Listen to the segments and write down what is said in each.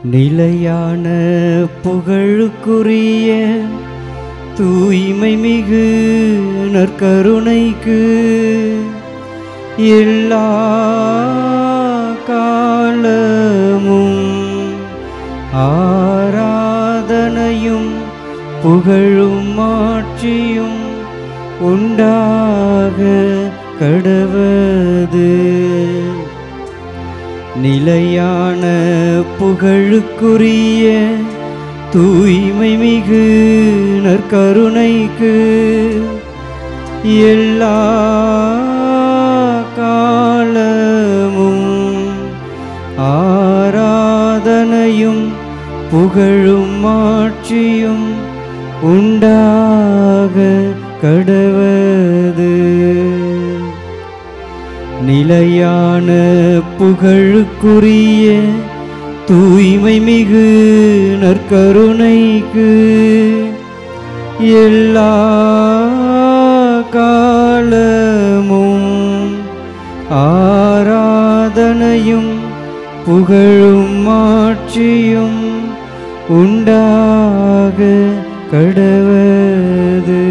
நிலையான புகழுக்குரிய தூய்மை மிகு நற்கருணைக்கு எல்லா காலமும் ஆராதனையும் புகழும் ஆட்சியும் உண்டாக கடவது. நிலையான புகழுக்குரிய தூய்மை மிகு நற்கருணைக்கு எல்லா காலமும் ஆராதனையும் புகழும் ஆட்சியும் உண்டாக கடவது. நிலையான புகழுக்குரிய தூய்மை மிகு நற்கருணைக்கு எல்லா காலமும் ஆராதனையும் புகழும் ஆட்சியும் உண்டாக கடவது.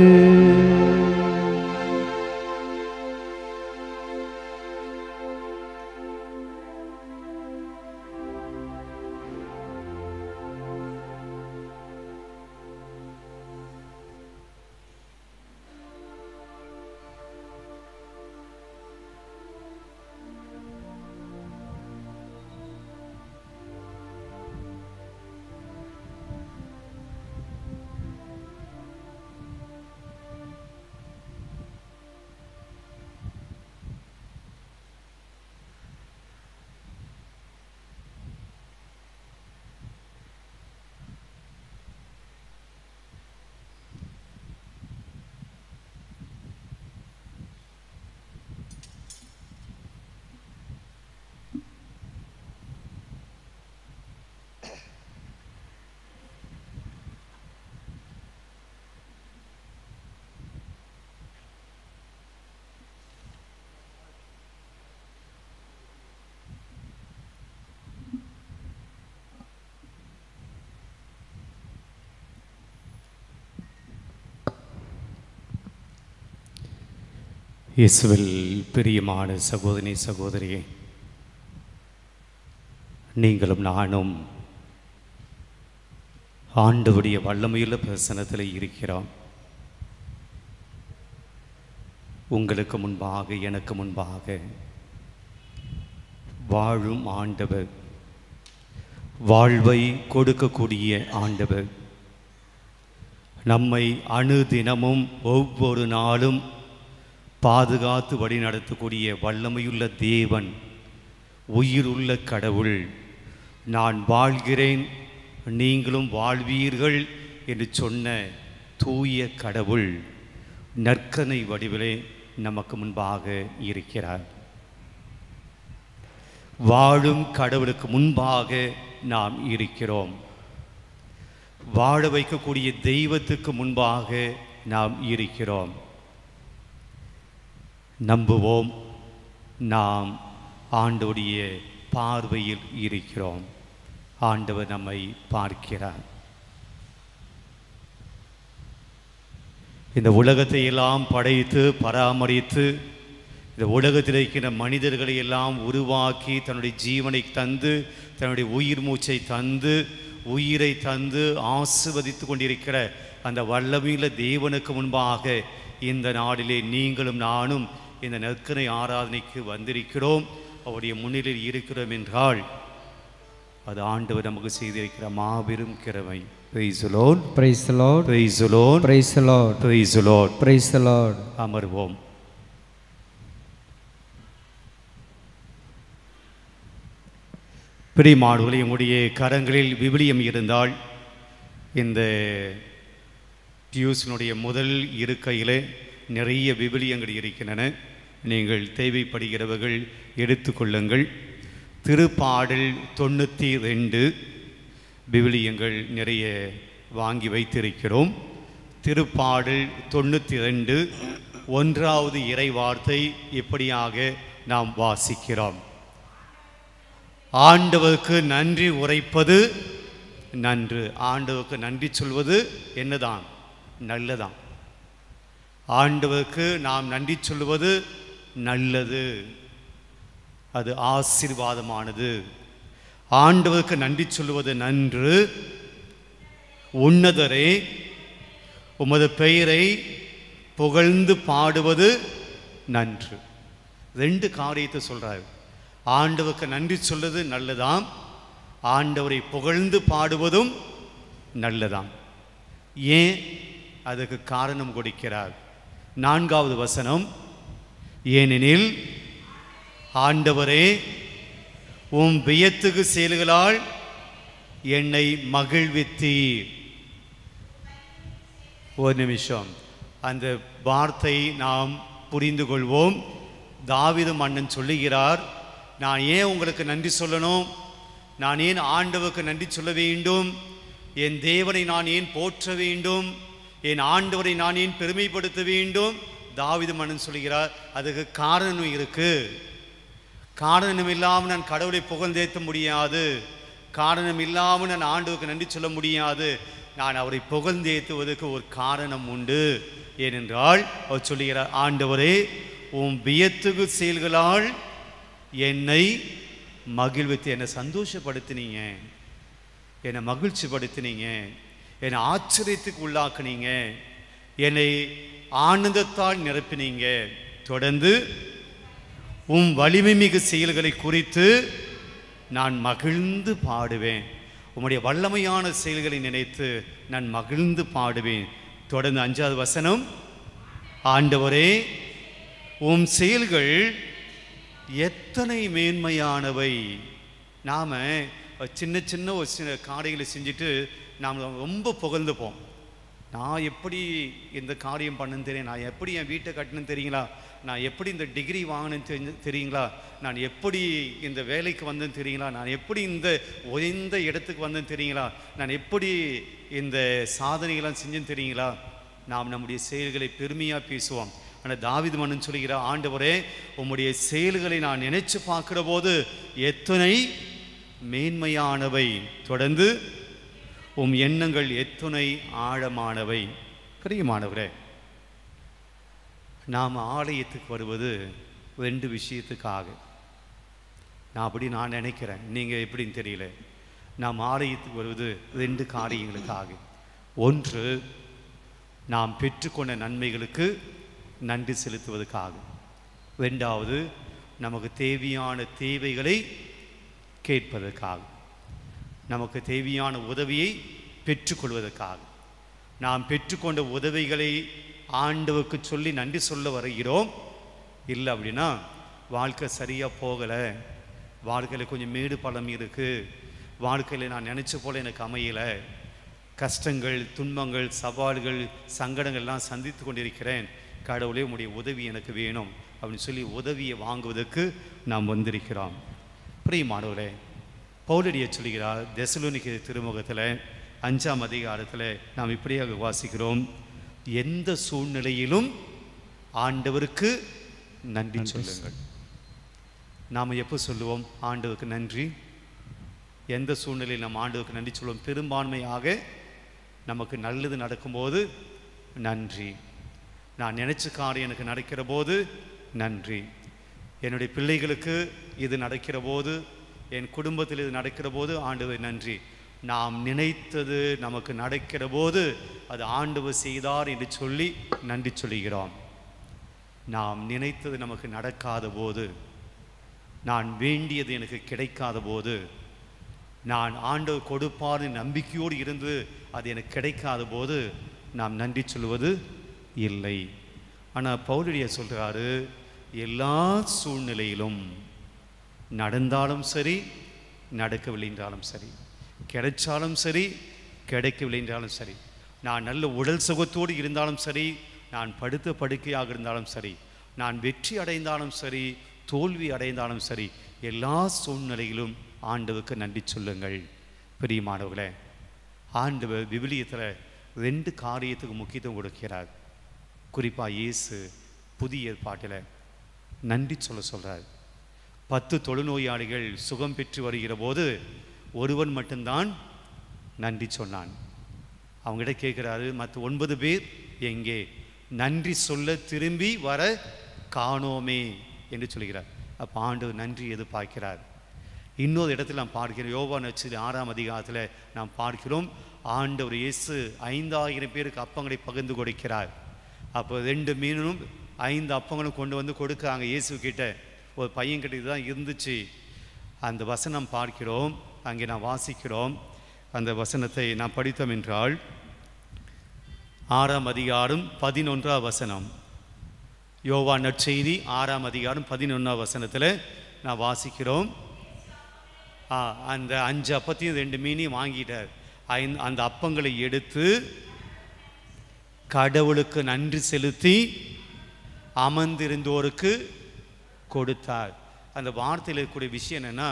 இயேசுவில் பிரியமான சகோதரி சகோதரியே, நீங்களும் நானும் ஆண்டவருடைய வல்லமையுள்ள பிரசன்னத்தில் இருக்கிறோம். உங்களுக்கு முன்பாக எனக்கு முன்பாக வாழும் ஆண்டவர், வாழ்வை கொடுக்கக்கூடிய ஆண்டவர், நம்மை அணுதினமும் ஒவ்வொரு நாளும் பாதுகாத்து வழி நடத்தக்கூடிய வல்லமையுள்ள தேவன், உயிருள்ள கடவுள், நான் வாழ்கிறேன் நீங்களும் வாழ்வீர்கள் என்று சொன்ன தூய கடவுள் நற்கனை வடிவிலே நமக்கு முன்பாக இருக்கிறார். வாழும் கடவுளுக்கு முன்பாக நாம் இருக்கிறோம். வாழ வைக்கக்கூடிய தெய்வத்துக்கு முன்பாக நாம் இருக்கிறோம். நம்புவோம், நாம் ஆண்டவருடைய பார்வையில் இருக்கிறோம். ஆண்டவர் நம்மை பார்க்கிறார். இந்த உலகத்தை எல்லாம் படைத்து பராமரித்து இந்த உலகத்தில் இருக்கின்ற மனிதர்களை எல்லாம் உருவாக்கி தன்னுடைய ஜீவனை தந்து தன்னுடைய உயிர் மூச்சை தந்து உயிரை தந்து ஆசீர்வதித்து கொண்டிருக்கிற அந்த வல்லமையுள்ள தேவனுக்கு முன்பாக இந்த நாளிலே நீங்களும் நானும் இந்த நற்கனை ஆராதனைக்கு வந்திருக்கிறோம். அவருடைய முன்னிலையில் இருக்கிறோம் என்றால் அது ஆண்டவர் நமக்கு செய்திருக்கிற மாபெரும் கிருபை. Praise the Lord. Praise the Lord. Praise the Lord. Praise the Lord. Praise the Lord. Praise the Lord. அமர்வோம். பிரியமானவர்களே, உங்களுடைய கரங்களில் விவிலியம் இருந்தால் இந்த டியூஷனுடைய முதல் இருக்கையில் நிறைய விவிலியங்கள் இருக்கின்றன. நீங்கள் தேவைப்படுகிறவர்கள் எடுத்துக்கொள்ளுங்கள். திருப்பாடல் 92 விவிலியங்கள் நிறைய வாங்கி வைத்திருக்கிறோம். திருப்பாடல் 92 1வது இறை வார்த்தை இப்படியாக நாம் வாசிக்கிறோம். ஆண்டவருக்கு நன்றி உரைப்பது நன்று. ஆண்டவருக்கு நன்றி சொல்வது என்னதான்? நல்லதான். ஆண்டவருக்கு நாம் நன்றி சொல்வது நல்லது, அது ஆசீர்வாதமானது. ஆண்டவருக்கு நன்றி சொல்வது நன்று. உன்னதரே, உமது பெயரை புகழ்ந்து பாடுவது நன்று. 2 காரியத்தை சொல்றாரு. ஆண்டவருக்கு நன்றி சொல்வது நல்லதாம், ஆண்டவரை புகழ்ந்து பாடுவதும் நல்லதாம். ஏன்? அதுக்கு காரணம் கொடுக்கிறார். 4வது வசனம், ஏனெனில் ஆண்டவரே உம் வியத்தகு செயல்களால் என்னை மகிழ்வித்தீர். ஒரு நிமிஷம், அந்த வார்த்தை நாம் புரிந்து கொள்வோம். தாவீது மன்னன் சொல்லுகிறார், நான் ஏன் உங்களுக்கு நன்றி சொல்லணும்? நான் ஏன் ஆண்டவருக்கு நன்றி சொல்ல வேண்டும்? என் தேவனை நான் ஏன் போற்ற வேண்டும்? என் ஆண்டவரை நான் ஏன் பெருமைப்படுத்த வேண்டும்? தாவீது மன்னன் சொல்கிறார், அதுக்கு காரணம் இருக்கு. காரணம் இல்லாமல் நான் கடவுளை புகழ்ந்தேற்ற முடியாது. காரணம் இல்லாமல் நான் ஆண்டவருக்கு நன்றி சொல்ல முடியாது. நான் அவரை புகழ்ந்தேற்றுவதற்கு ஒரு காரணம் உண்டு. ஏனென்றால் அவர் சொல்லுகிறார், ஆண்டவரே உம் வியத்தகு செயல்களால் என்னை மகிழ்வித்து, என்னை சந்தோஷப்படுத்தினீங்க, என்னை மகிழ்ச்சி படுத்தினீங்க, என்னை ஆச்சரியத்துக்கு உள்ளாக்குனீங்க, என்னை ஆனந்தத்தால் நிரப்பினீங்க. தொடர்ந்து உம் வலிமை மிகு செயல்களை குறித்து நான் மகிழ்ந்து பாடுவேன். உம்முடைய வல்லமையான செயல்களை நினைத்து நான் மகிழ்ந்து பாடுவேன். தொடர்ந்து 5வது வசனம், ஆண்டவரே உம் செயல்கள் எத்தனை மேன்மையானவை. நாம் சின்ன சின்ன ஒரு சின்ன காரியங்களை செஞ்சுட்டு நாம் ரொம்ப புகழ்ந்துப்போம். நான் எப்படி இந்த காரியம் பண்ணுன்னு தெரியும், நான் எப்படி என் வீட்டை கட்டணும்னு தெரியுங்களா, நான் எப்படி இந்த டிகிரி வாங்கினேன்னு தெரியுங்களா, நான் எப்படி இந்த வேலைக்கு வந்தேன்னு தெரியுங்களா, நான் எப்படி இந்த உயர்ந்த இடத்துக்கு வந்தேன்னு தெரியுங்களா, நான் எப்படி இந்த சாதனைகள்லாம் செஞ்சேன்னு தெரியுங்களா. நாம் நம்முடைய செயல்களை பெருமையாக பேசுவோம். ஆனால் தாவீது மன்னன் சொல்லுகிற, ஆண்டவரே உம்முடைய செயல்களை நான் நினைச்சு பார்க்கிற போது எத்தனை மேன்மையானவை. தொடர்ந்து உம் எண்ணங்கள் எத்தனை ஆழமானவை. பிரியமானவரே, நாம் ஆலயத்துக்கு வருவது 2 விஷயத்துக்காக. நான் நினைக்கிறேன், நீங்கள் எப்படின்னு தெரியல. நாம் ஆலயத்துக்கு வருவது 2 காரியங்களுக்காக. ஒன்று, நாம் பெற்றுக்கொண்ட நன்மைகளுக்கு நன்றி செலுத்துவதற்காக. 2வது, நமக்கு தேவையான தேவைகளை கேட்பதற்காக, நமக்கு தேவையான உதவியை பெற்றுக்கொள்வதற்காக. நாம் பெற்றுக்கொண்ட உதவிகளை ஆண்டவருக்கு சொல்லி நன்றி சொல்ல வருகிறோம். இல்லை அப்படின்னா வாழ்க்கை சரியாக போகலை, வாழ்க்கையில் கொஞ்சம் மேடு பள்ளம் இருக்குது, வாழ்க்கையில் நான் நினச்ச போல் எனக்கு அமையலை, கஷ்டங்கள், துன்பங்கள், சவால்கள், சங்கடங்கள்லாம் சந்தித்து கொண்டிருக்கிறேன், கடவுளே உம்முடைய உதவி எனக்கு வேணும் அப்படின்னு சொல்லி உதவியை வாங்குவதற்கு நாம் வந்திருக்கிறோம். பிரியமானவரே, பவுலடியை சொல்கிறார் தெசலோனிக்கே திருமுகத்தில் 5ஆம் அதிகாரத்தில் நாம் இப்படியாக வாசிக்கிறோம், எந்த சூழ்நிலையிலும் ஆண்டவருக்கு நன்றி சொல்லுங்கள். நாம் எப்போ சொல்லுவோம் ஆண்டவருக்கு நன்றி? எந்த சூழ்நிலையில் நாம் ஆண்டவருக்கு நன்றி சொல்லுவோம்? பெரும்பான்மையாக நமக்கு நல்லது நடக்கும்போது நன்றி, நான் நினைச்ச காரியம் எனக்கு நடக்கிற போது நன்றி, என்னுடைய பிள்ளைகளுக்கு இது நடக்கிற போது, என் குடும்பத்தில் இது நடக்கிற போது ஆண்டவர் நன்றி. நாம் நினைத்தது நமக்கு நடக்கிற போது அது ஆண்டவர் செய்தார் என்று சொல்லி நன்றி சொல்லுகிறோம். நாம் நினைத்தது நமக்கு நடக்காத போது, நான் வேண்டியது எனக்கு கிடைக்காத போது, நான் ஆண்டவர் கொடுப்பார் நம்பிக்கையோடு இருந்து அது எனக்கு கிடைக்காத போது நாம் நன்றி சொல்வது இல்லை. ஆனால் பவுலடியை சொல்கிறாரு, எல்லா சூழ்நிலையிலும் நடந்தாலும் சரி, நடக்கவில்லை என்றாலும் சரி, கிடைச்சாலும் சரி, கிடைக்கவில்லை என்றாலும் சரி, நான் நல்ல உடல் சுகத்தோடு இருந்தாலும் சரி, நான் படுத்த படுக்கையாக இருந்தாலும் சரி, நான் வெற்றி அடைந்தாலும் சரி, தோல்வி அடைந்தாலும் சரி, எல்லா சூழ்நிலையிலும் ஆண்டவருக்கு நன்றி சொல்லுங்கள். பிரியமானவர்களே, ஆண்டவர் விவிலியத்தில் 2 காரியத்துக்கு முக்கியத்துவம் கொடுக்கிறார். குறிப்பாக இயேசு புதிய ஏற்பாட்டில் நன்றி சொல்கிறார். 10 தொழுநோயாளிகள் சுகம் பெற்று வருகிற போது ஒருவன் மட்டும்தான் நன்றி சொன்னான். அவங்ககிட்ட கேட்குறாரு, மற்ற 9 பேர் எங்கே? நன்றி சொல்ல திரும்பி வர காணோமே என்று சொல்கிறார். அப்போ ஆண்டவர் நன்றி எதிர்பார்க்கிறார். இன்னொரு இடத்துல நாம் பார்க்கிறோம், யோவான் நற்செய்தி 6ஆம் அதிகாரத்தில் நாம் பார்க்கிறோம், ஆண்டவர் இயேசு 5000 பேருக்கு அப்பங்களை பகிர்ந்து கொடுக்கிறார். அப்போ 2 மீனும் 5 அப்பங்களும் கொண்டு வந்து கொடுக்குறாங்க இயேசு கிட்ட. ஒரு பையன்கிட்ட இதுதான் இருந்துச்சு. அந்த வசனம் பார்க்கிறோம், அங்கே நான் வாசிக்கிறோம். அந்த வசனத்தை நாம் படித்தோம் என்றால் 6ஆம் அதிகாரம் 11ஆம் வசனம், யோவான் நற்செய்தி 6ஆம் அதிகாரம் 11ஆம் வசனத்தில் நான் வாசிக்கிறோம். அந்த 5 அப்பத்தையும் 2 மீனையும் வாங்கிட்டார். அந்த அப்பங்களை எடுத்து கடவுளுக்கு நன்றி செலுத்தி அமர்ந்திருந்தோருக்கு கொடுத்தார். அந்த வார்த்தையில் இருக்கக்கூடிய விஷயம் என்னன்னா,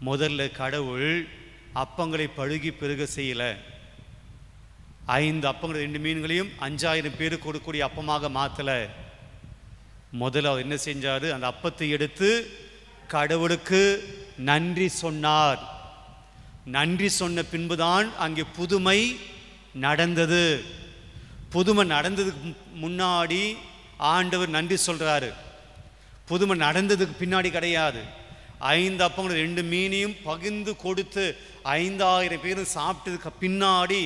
முதல்ல கடவுள் அப்பங்களை பழுகி பெருக செய்யலை. 5 அப்பங்கள் 2 மீன்களையும் 5000 பேருக்கு கொடுக்கக்கூடிய அப்பமாக மாற்றலை. முதல்ல அவர் என்ன செஞ்சார்? அந்த அப்பத்தை எடுத்து கடவுளுக்கு நன்றி சொன்னார். நன்றி சொன்ன பின்புதான் அங்கே புதுமை நடந்தது. புதுமை நடந்ததுக்கு முன்னாடி ஆண்டவர் நன்றி சொல்றாரு. புதுமை நடந்ததுக்கு பின்னாடி கிடையாது. 5 அப்பங்களும் 2 மீனையும் பகிர்ந்து கொடுத்து 5000 பேரும் சாப்பிட்டதுக்கு பின்னாடி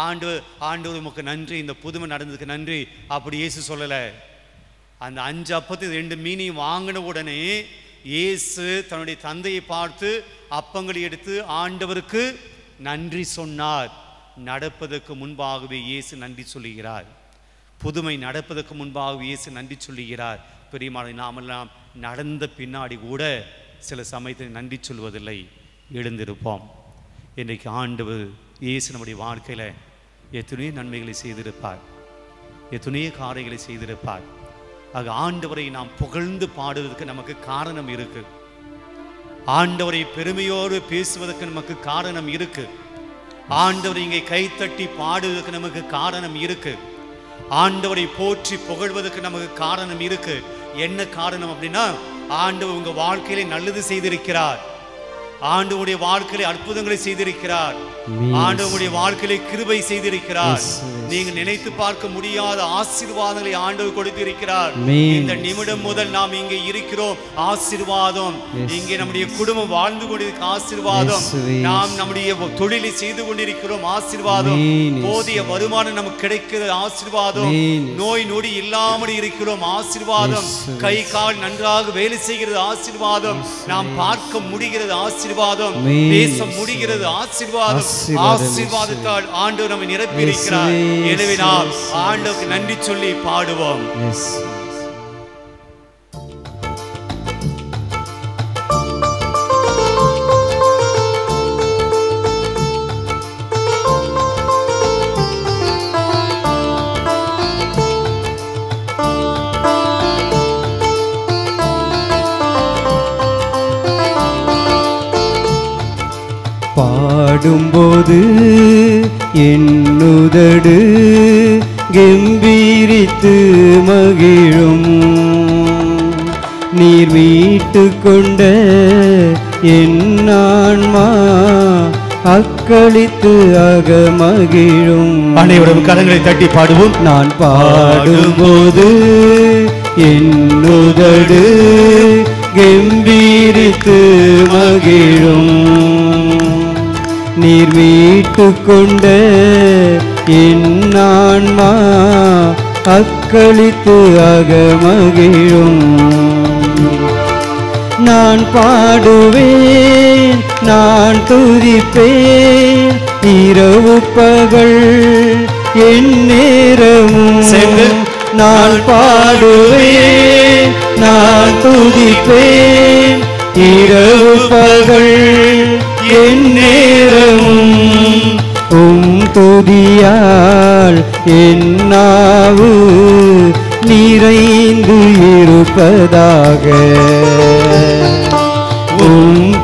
ஆண்டவர் உமக்கு நன்றி, இந்த புதுமை நடந்ததுக்கு நன்றி அப்படி இயேசு சொல்லலை. அந்த 5 அப்பத்தையும் 2 மீனையும் வாங்கின உடனே இயேசு தன்னுடைய தந்தையை பார்த்து அப்பங்களை எடுத்து ஆண்டவருக்கு நன்றி சொன்னார். நடப்பதற்கு முன்பாகவே இயேசு நன்றி சொல்லுகிறார். புதுமை நடப்பதற்கு முன்பாகவே இயேசு நன்றி சொல்லுகிறார். பெரியமானவர்களே, நாமெல்லாம் நடந்த பின்னாடி கூட சில சமயத்தில் நன்றி சொல்வதில்லை, எழுந்திருப்போம். இன்றைக்கு ஆண்டவர் இயேசு நம்முடைய வாழ்க்கையில் எத்தனையோ நன்மைகளை செய்திருப்பார், எத்தனையோ காரியங்களை செய்திருப்பார். ஆக ஆண்டவரை நாம் புகழ்ந்து பாடுவதற்கு நமக்கு காரணம் இருக்கு. ஆண்டவரை பெருமையோடு பேசுவதற்கு நமக்கு காரணம் இருக்கு. ஆண்டவரை இங்கே கைத்தட்டி பாடுவதற்கு நமக்கு காரணம் இருக்கு. ஆண்டவரை போற்றி புகழ்வதற்கு நமக்கு காரணம் இருக்கு. என்ன காரணம் அப்படின்னா, ஆண்டவர் உங்க வாழ்க்கையிலே நல்லது செய்திருக்கிறார். ஆண்டவருடைய வாழ்க்கையிலே அற்புதங்களை செய்திருக்கிறார். ஆண்டவருடைய வாழ்க்கையிலே கிருபை செய்திருக்கிறார். நீங்க நினைத்து பார்க்க முடியாத ஆசீர்வாதங்களை ஆண்டவர் கொடுத்திருக்கிறார். இந்த நிமிடம் முதல் நாம் இங்கே இருக்கிறோம், ஆசீர்வாதம். இங்கே நம்முடைய குடும்பம் வாழ்ந்து கொண்டிருக்க ஆசீர்வாதம். நாம் நம்முடைய தொழிலை செய்து கொண்டிருக்கிறோம், ஆசீர்வாதம். போதிய வருமானம் நமக்கு கிடைக்கிறது, ஆசீர்வாதம். நோய் நொடி இல்லாமல் இருக்கிறோம், ஆசீர்வாதம். கை கால் நன்றாக வேலை செய்கிறது, ஆசீர்வாதம். நாம் பார்க்க முடிகிறது, ஆசீர்வாதம். பேச முடிகிறது, ஆசீர்வாதம். ஆசீர்வாதத்தால் ஆண்டவர் நம்மை நிரப்பி இருக்கிறார். எனவே நாம் ஆண்டவருக்கு நன்றி சொல்லி பாடுவோம். பாடும்போது என்னுதடு கெம்பீரித்து மகிழும், நீர் மீட்டு கொண்ட என் ஆன்மா அக்களித்து அகமகிழும். அனைவரும் கரங்களை தட்டி பாடுவோம். நான் பாடும்போது என்னுதடு கெம்பீரித்து மகிழும், நீர் மீட்டு கொண்ட என் ஆன்மா அக்களித்து அகமகிழும். நான் பாடுவேன், நான் துதிப்பேன், இரவு பகல் என் நேரமும். நான் பாடுவேன், நான் துதிப்பேன், இரவு பகல் என் நேரமும். துதியால் என் நாவு நிறைந்து இருப்பதாக,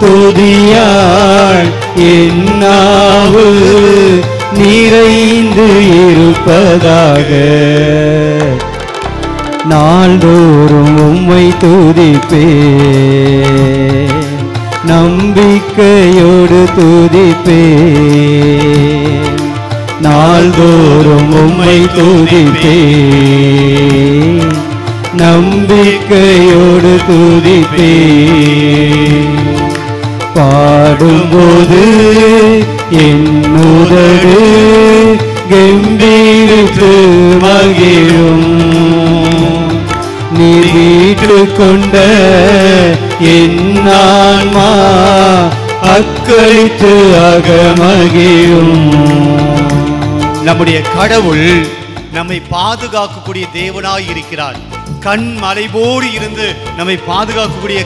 துதியால் என் நாவு நிறைந்து இருப்பதாக. நாள்தோறும் உம்மை துதிப்பேன், நம்பிக்கையோடு துதிப்பேன், நாள்தோறும் உம்மை துதிப்பேன், நம்பிக்கையோடு துதிப்பேன். பாடும்போது என் உதடு கெம்பீரித்து மகிழும், நீர் மீட்டுக்கொண்ட என் ஆன்மா அக்களித்து அகமகிழும். நம்முடைய கடவுள் நம்மை பாதுகாக்கக்கூடிய தேவனாய் இருக்கிறார். கண் மலைபோடு இருந்து நம்மை பாதுகாக்கக்கூடிய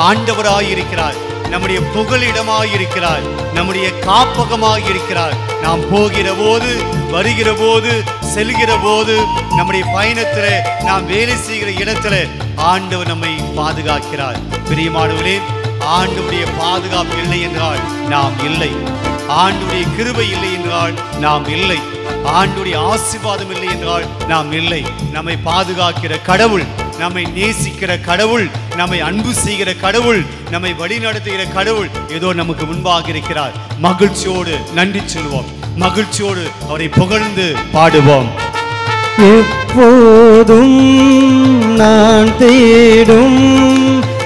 ஆண்டவராய் இருக்கிறார். நம்முடைய புகலிடமாய் இருக்கிறார், நம்முடைய காப்பகமாய் இருக்கிறார். நாம் போகிற போது, வருகிற போது, செல்கிற போது, நம்முடைய பயணத்தில், நாம் வேலை செய்கிற இடத்துல ஆண்டவர் நம்மை பாதுகாக்கிறார். பிரியமானவர்களே, ஆண்டவருடைய பாதுகாப்பு இல்லை என்றால் நாம் இல்லை, ஆண்டவருடைய கிருபை இல்லை என்றால் நாம் இல்லை, ஆண்டவருடைய ஆசீர்வாதம் இல்லை என்றால் நாம் இல்லை. நம்மை பாதுகாக்கிற கடவுள், நம்மை நேசிக்கிற கடவுள், நம்மை அன்பு செய்கிற கடவுள், நம்மை வழிநடத்துகிற கடவுள் ஏதோ நமக்கு முன்பாக இருக்கிறார். மகிழ்ச்சியோடு நன்றி சொல்வோம், மகிழ்ச்சியோடு அவரை புகழ்ந்து பாடுவோம். எப்போதும் நான் தேடும்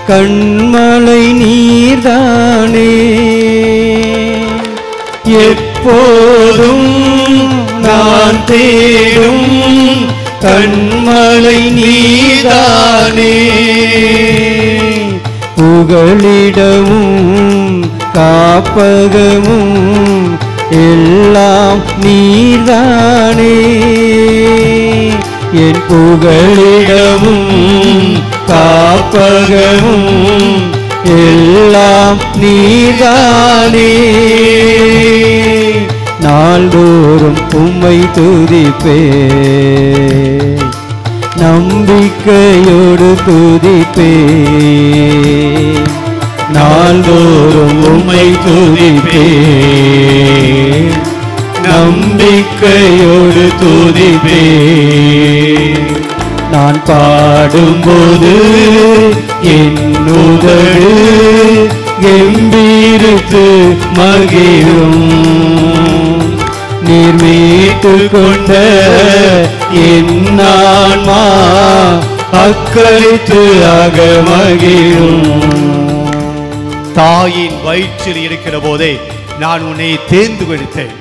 கண்மலை நீர்தானே, எப்போதும் நான் தேடும் கண்மலை நீர்தானே, புகலிடமும் காப்பகமும் எல்லாம் நீர்தானே, என் புகலிடமும் காப்பகமும் எல்லாம் நீர்தானே, நாள்தோறும் உம்மை துதிப்பேன், நம்பிக்கையோடு துதிப்பேன், நாள்தோறும் உம்மை துதிப்பேன், நம்பிக்கையோடு துதிப்பேன். நான் பாடும்போது என் உதடு கெம்பீரித்து மகிழும், நீர் மீட்டுக்கொண்ட என் ஆன்மா அக்களித்து அகமகிழும். தாயின் வயிற்றில் இருக்கிற போதே நான் உன்னை தேர்ந்தெடுத்தேன்,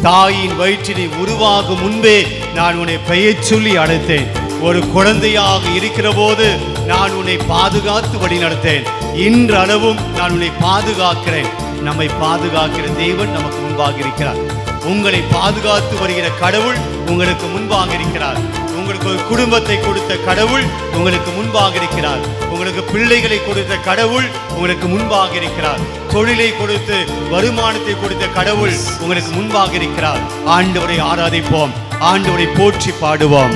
தாயின் வயிற்றில் உருவாகும் முன்பே நான் உன்னை பெயர் சொல்லி அழைத்தேன். ஒரு குழந்தையாக இருக்கிற போது நான் உன்னை பாதுகாத்து வழி நடத்தேன். இன்றளவும் நான் உன்னை பாதுகாக்கிறேன். நம்மை பாதுகாக்கிற தேவன் நமக்கு முன்பாக இருக்கிறார். உங்களை பாதுகாத்து வருகிற கடவுள் உங்களுக்கு முன்பாக இருக்கிறார். உங்களுக்கு ஒரு குடும்பத்தை கொடுத்த கடவுள் உங்களுக்கு முன்பாக இருக்கிறார். உங்களுக்கு பிள்ளைகளை கொடுத்த கடவுள் உங்களுக்கு முன்பாக இருக்கிறார். தொழிலை கொடுத்து வருமானத்தை கொடுத்த கடவுள் உங்களுக்கு முன்பாக இருக்கிறார். ஆண்டவரை ஆராதிப்போம், ஆண்டவரை போற்றி பாடுவோம்.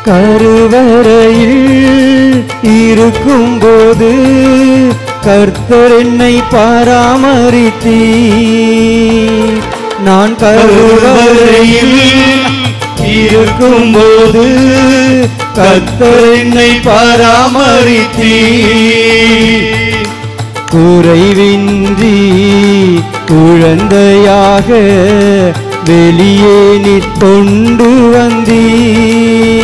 கருவறையில் இருக்கும்போது கர்த்தர் என்னை பராமரித்தீர், நான் கருவறையில் இருக்கும்போது கர்த்தர் என்னை பராமரித்தீர், குறைவின்றி குழந்தையாக வெளியே கொண்டு வந்தீர்,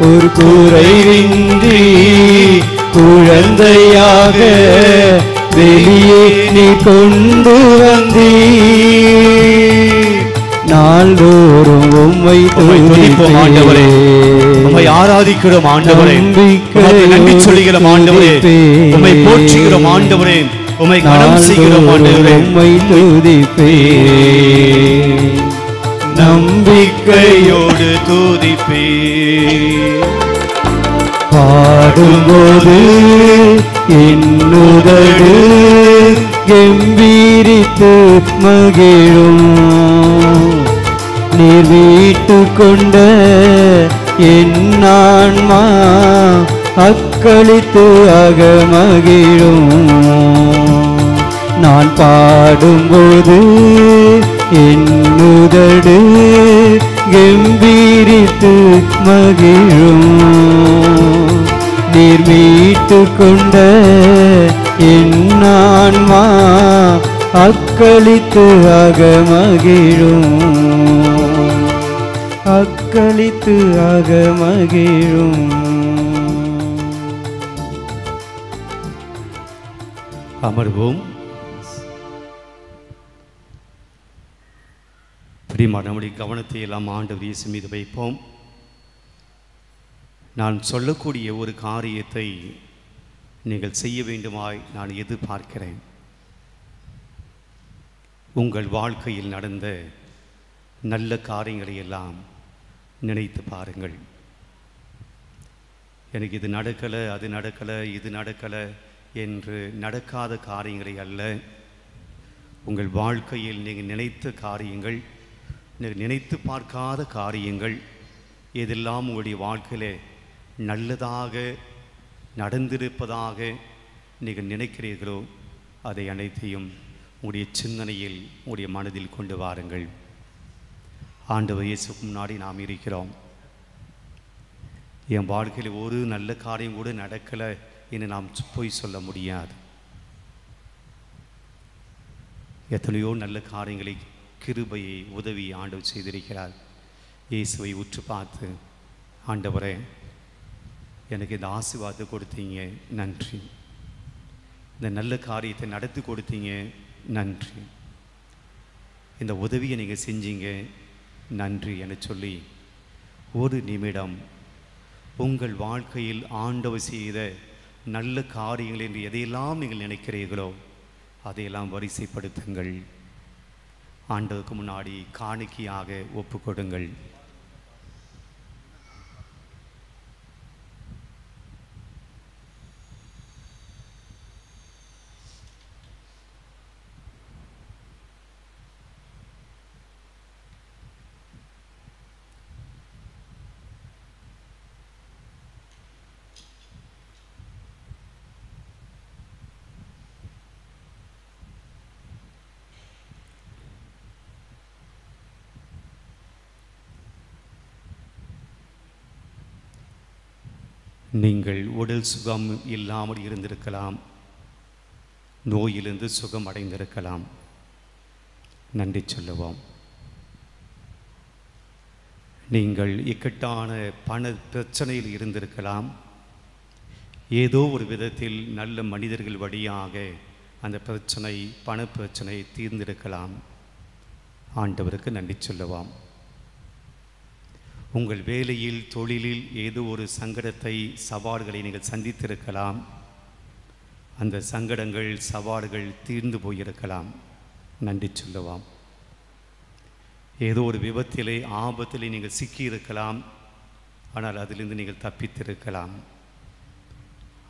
ஒரு குறைவின்றி குழந்தையாக வெளியே கொண்டு வந்தீர், நாள்தோறும் உம்மை துதிப்போம் ஆண்டவரே, உம்மை ஆராதிக்கிறோம் ஆண்டவரே, உமக்கு நன்றி சொல்லுகிறோம் ஆண்டவரே, உம்மை போற்றுகிறோம் ஆண்டவரே, உம்மை கனம் செய்கிறோம் ஆண்டவரே, உம்மை துதிப்பேன், நம்பிக்கையோடு துதிப்பேன். பாடும்போது என் உதடு கெம்பீரித்து மகிழும், நீர் மீட்டுக்கொண்ட என் ஆன்மா அக்களித்து அகமகிழும், நான் பாடும்போது என் உதடு கெம்பீரித்து மகிழும், நீர் மீட்டு கொண்ட என் ஆன்மா அக்களித்து அகமகிழும், அக்களித்து அகமகிழும். அமர்வோம். பிரியமான நம்முடைய கவனத்தை எல்லாம் ஆண்டவர் இயேசு மீது வைப்போம். நான் சொல்லக்கூடிய ஒரு காரியத்தை நீங்கள் செய்ய வேண்டுமாய் நான் எதிர்பார்க்கிறேன். உங்கள் வாழ்க்கையில் நடந்த நல்ல காரியங்களை எல்லாம் நினைத்து பாருங்கள். எனக்கு இது நடக்கலை, அது நடக்கலை, இது நடக்கலை என்று நடக்காத காரியங்களை அல்ல, உங்கள் வாழ்க்கையில் நீங்கள் நினைத்த காரியங்கள், நீங்கள் நினைத்து பார்க்காத காரியங்கள் எதெல்லாம் உங்களுடைய வாழ்க்கையில் நல்லதாக நடந்திருப்பதாக நீங்கள் நினைக்கிறீர்களோ அதை அனைத்தையும் உங்களுடைய சிந்தனையில், உங்களுடைய மனதில் கொண்டு வாருங்கள். ஆண்டவர் இயேசுக்கு முன்னாடி நாம் இருக்கிறோம். என் வாழ்க்கையில் ஒரு நல்ல காரியம் கூட நடக்கலை என்று நாம் போய் சொல்ல முடியாது. எத்தனையோ நல்ல காரியங்களை, கிருபையை, உதவி ஆண்டவர் செய்திருக்கிறார். இயேசுவை உற்று பார்த்து, ஆண்டவரே எனக்கு இந்த ஆசீர்வாதத்தை கொடுத்தீங்க, நன்றி. இந்த நல்ல காரியத்தை நடத்தி கொடுத்தீங்க, நன்றி. இந்த உதவியை நீங்கள் செஞ்சீங்க, நன்றி என சொல்லி ஒரு நிமிடம் உங்கள் வாழ்க்கையில் ஆண்டவர் செய்த நல்ல காரியங்கள் என்று எதையெல்லாம் நீங்கள் நினைக்கிறீர்களோ அதையெல்லாம் வரிசைப்படுத்துங்கள். ஆண்டவருக்கு முன்னாடி காணிக்கையாக ஒப்பு கொடுங்கள். நீங்கள் உடல் சுகம் இல்லாமல் இருந்திருக்கலாம், நோயிலிருந்து சுகம் அடைந்திருக்கலாம். நன்றி சொல்லுவோம். நீங்கள் இக்கட்டான பண பிரச்சனையில் இருந்திருக்கலாம். ஏதோ ஒரு விதத்தில் நல்ல மனிதர்கள் வழியாக அந்த பிரச்சனை, பண பிரச்சனை தீர்ந்திருக்கலாம். ஆண்டவருக்கு நன்றி சொல்லுவோம். உங்கள் வேலையில், தொழிலில் ஏதோ ஒரு சங்கடத்தை, சவால்களை நீங்கள் சந்தித்திருக்கலாம். அந்த சங்கடங்கள், சவால்கள் தீர்ந்து போயிருக்கலாம். நன்றி சொல்லுவோம். ஏதோ ஒரு விபத்திலே, ஆபத்திலே நீங்கள் சிக்கியிருக்கலாம். ஆனால் அதிலிருந்து நீங்கள் தப்பித்திருக்கலாம்.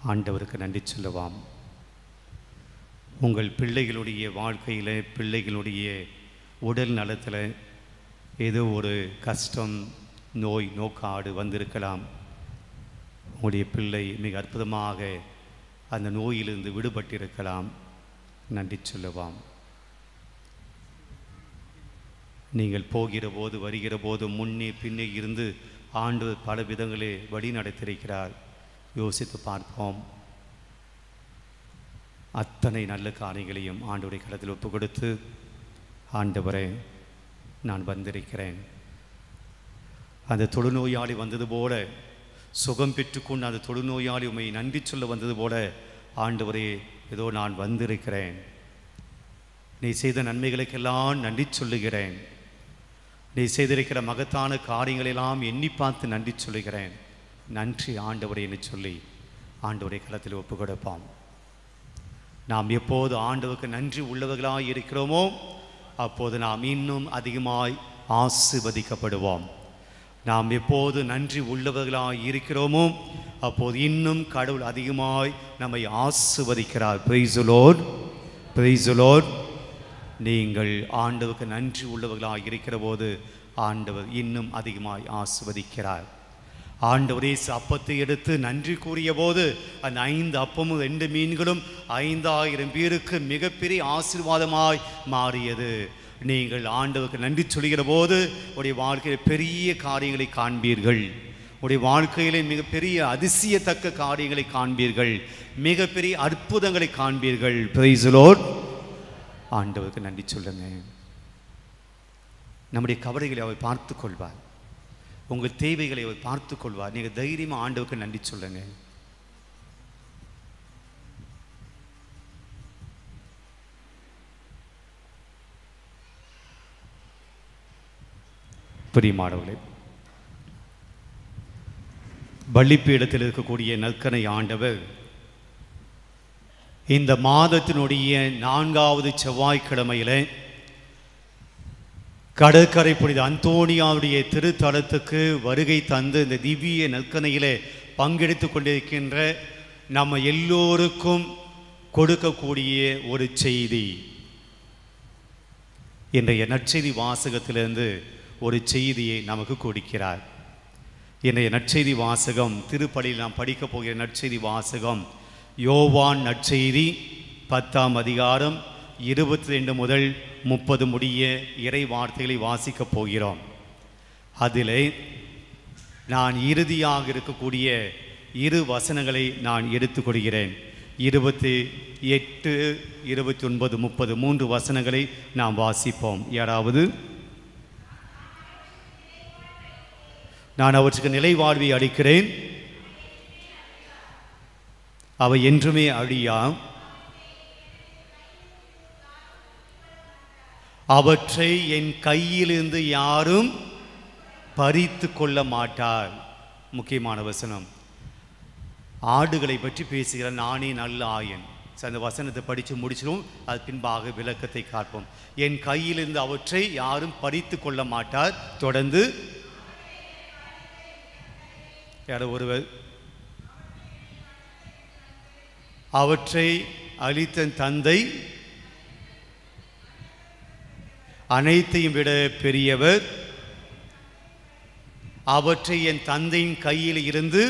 ஆண்டவருக்கு நன்றி சொல்லுவோம். உங்கள் பிள்ளைகளுடைய வாழ்க்கையில், பிள்ளைகளுடைய உடல் நலத்தில் ஏதோ ஒரு கஷ்டம், நோய், நோக்காடு வந்திருக்கலாம். உங்களுடைய பிள்ளை மிக அற்புதமாக அந்த நோயிலிருந்து விடுபட்டிருக்கலாம். நன்றி சொல்லுவாம். நீங்கள் போகிற போது, வருகிற போது, முன்னே பின்னே இருந்து ஆண்டவர் பல விதங்களே வழி நடத்தியிருக்கிறார். யோசித்து பார்ப்போம். அத்தனை நல்ல காரியங்களையும் ஆண்டவருடைய களத்தில் ஒப்பு கொடுத்து, ஆண்டவரே நான் வந்திருக்கிறேன். அந்த தொழுநோயாளி வந்தது போல, சுகம் பெற்றுக்கொண்டு அந்த தொழுநோயாளி உண்மை நன்றி சொல்ல வந்தது போல, ஆண்டவரே ஏதோ நான் வந்திருக்கிறேன், நீ செய்த நன்மைகளுக்கெல்லாம் நன்றி சொல்லுகிறேன், நீ செய்திருக்கிற மகத்தான காரியங்களெல்லாம் எண்ணி பார்த்து நன்றி சொல்லுகிறேன், நன்றி ஆண்டவரே என்று சொல்லி ஆண்டவரை களத்தில் ஒப்பு கொடுப்போம். நாம் எப்போது ஆண்டவருக்கு நன்றி உள்ளவர்களாய் இருக்கிறோமோ அப்போது நாம் இன்னும் அதிகமாய் ஆசீர்வதிக்கப்படுவோம். நாம் எப்போது நன்றி உள்ளவர்களாய் இருக்கிறோமோ அப்போது இன்னும் கடவுள் அதிகமாய் நம்மை ஆசீர்வதிக்கிறார். Praise the Lord, praise the Lord. நீங்கள் ஆண்டவருக்கு நன்றி உள்ளவர்களாய் இருக்கிற போது ஆண்டவர் இன்னும் அதிகமாய் ஆசீர்வதிக்கிறார். ஆண்டவர் இயேசு அப்பத்தை எடுத்து நன்றி கூறிய போது அந்த 5 அப்பமும் 2 மீன்களும் 5000 பேருக்கு மிகப்பெரிய ஆசீர்வாதமாய் மாறியது. நீங்கள் ஆண்டவருக்கு நன்றி சொல்கிற போது உடைய வாழ்க்கையில் பெரிய காரியங்களை காண்பீர்கள். உடைய வாழ்க்கையிலே மிகப்பெரிய அதிசயத்தக்க காரியங்களை காண்பீர்கள், மிகப்பெரிய அற்புதங்களை காண்பீர்கள். Praise the Lord. ஆண்டவருக்கு நன்றி சொல்லுங்க. நம்முடைய கவலைகளை அவர் பார்த்து கொள்வார், உங்கள் தேவைகளை அவர் பார்த்து கொள்வார். நீங்கள் தைரியமாக ஆண்டவருக்கு நன்றி சொல்லுங்க. பிரியமானவர்களே, பலிபீடத்தில் இருக்கக்கூடிய நற்கனை ஆண்டவர் இந்த மாதத்தினுடைய 4வது செவ்வாய்க்கிழமையில் கடற்கரை புனித அந்தோனியாவுடைய திருத்தலத்துக்கு வருகை தந்து இந்த திவ்ய நற்கனையிலே பங்கெடுத்து கொண்டிருக்கின்ற நம்ம எல்லோருக்கும் கொடுக்கக்கூடிய ஒரு செய்தி. இன்றைய நற்செய்தி வாசகத்திலிருந்து ஒரு செய்தியை நமக்கு கொடுக்கிறார். இன்றைய நற்செய்தி வாசகம், திருப்பலியில் நாம் படிக்கப் போகிற நற்செய்தி வாசகம் யோவான் நற்செய்தி 10ஆம் அதிகாரம் 22 முதல் 30 முடிய இறை வார்த்தைகளை வாசிக்கப் போகிறோம். அதிலே நான் இறுதியாக இருக்கக்கூடிய 2 வசனங்களை நான் எடுத்துக்கொள்கிறேன். 28, 29, 30 3 வசனங்களை நாம் வாசிப்போம். யாராவது? நான் அவற்றுக்கு நிலை வாழ்வை அளிக்கிறேன், அவை என்றுமே அழியா, அவற்றை என் கையிலிருந்து யாரும் பறித்து கொள்ள மாட்டார். முக்கியமான வசனம். ஆடுகளை பற்றி பேசுகிற நானே நல்ல ஆயன். அந்த வசனத்தை படித்து முடிச்சிடும், அது பின்பாக விளக்கத்தை காப்போம். என் கையிலிருந்து அவற்றை யாரும் பறித்து கொள்ள மாட்டார். தொடர்ந்து யாரோ ஒருவர், அவற்றை அளித்த தந்தை அனைத்தையும் விட பெரியவர், அவற்றை என் தந்தையின் கையில் இருந்து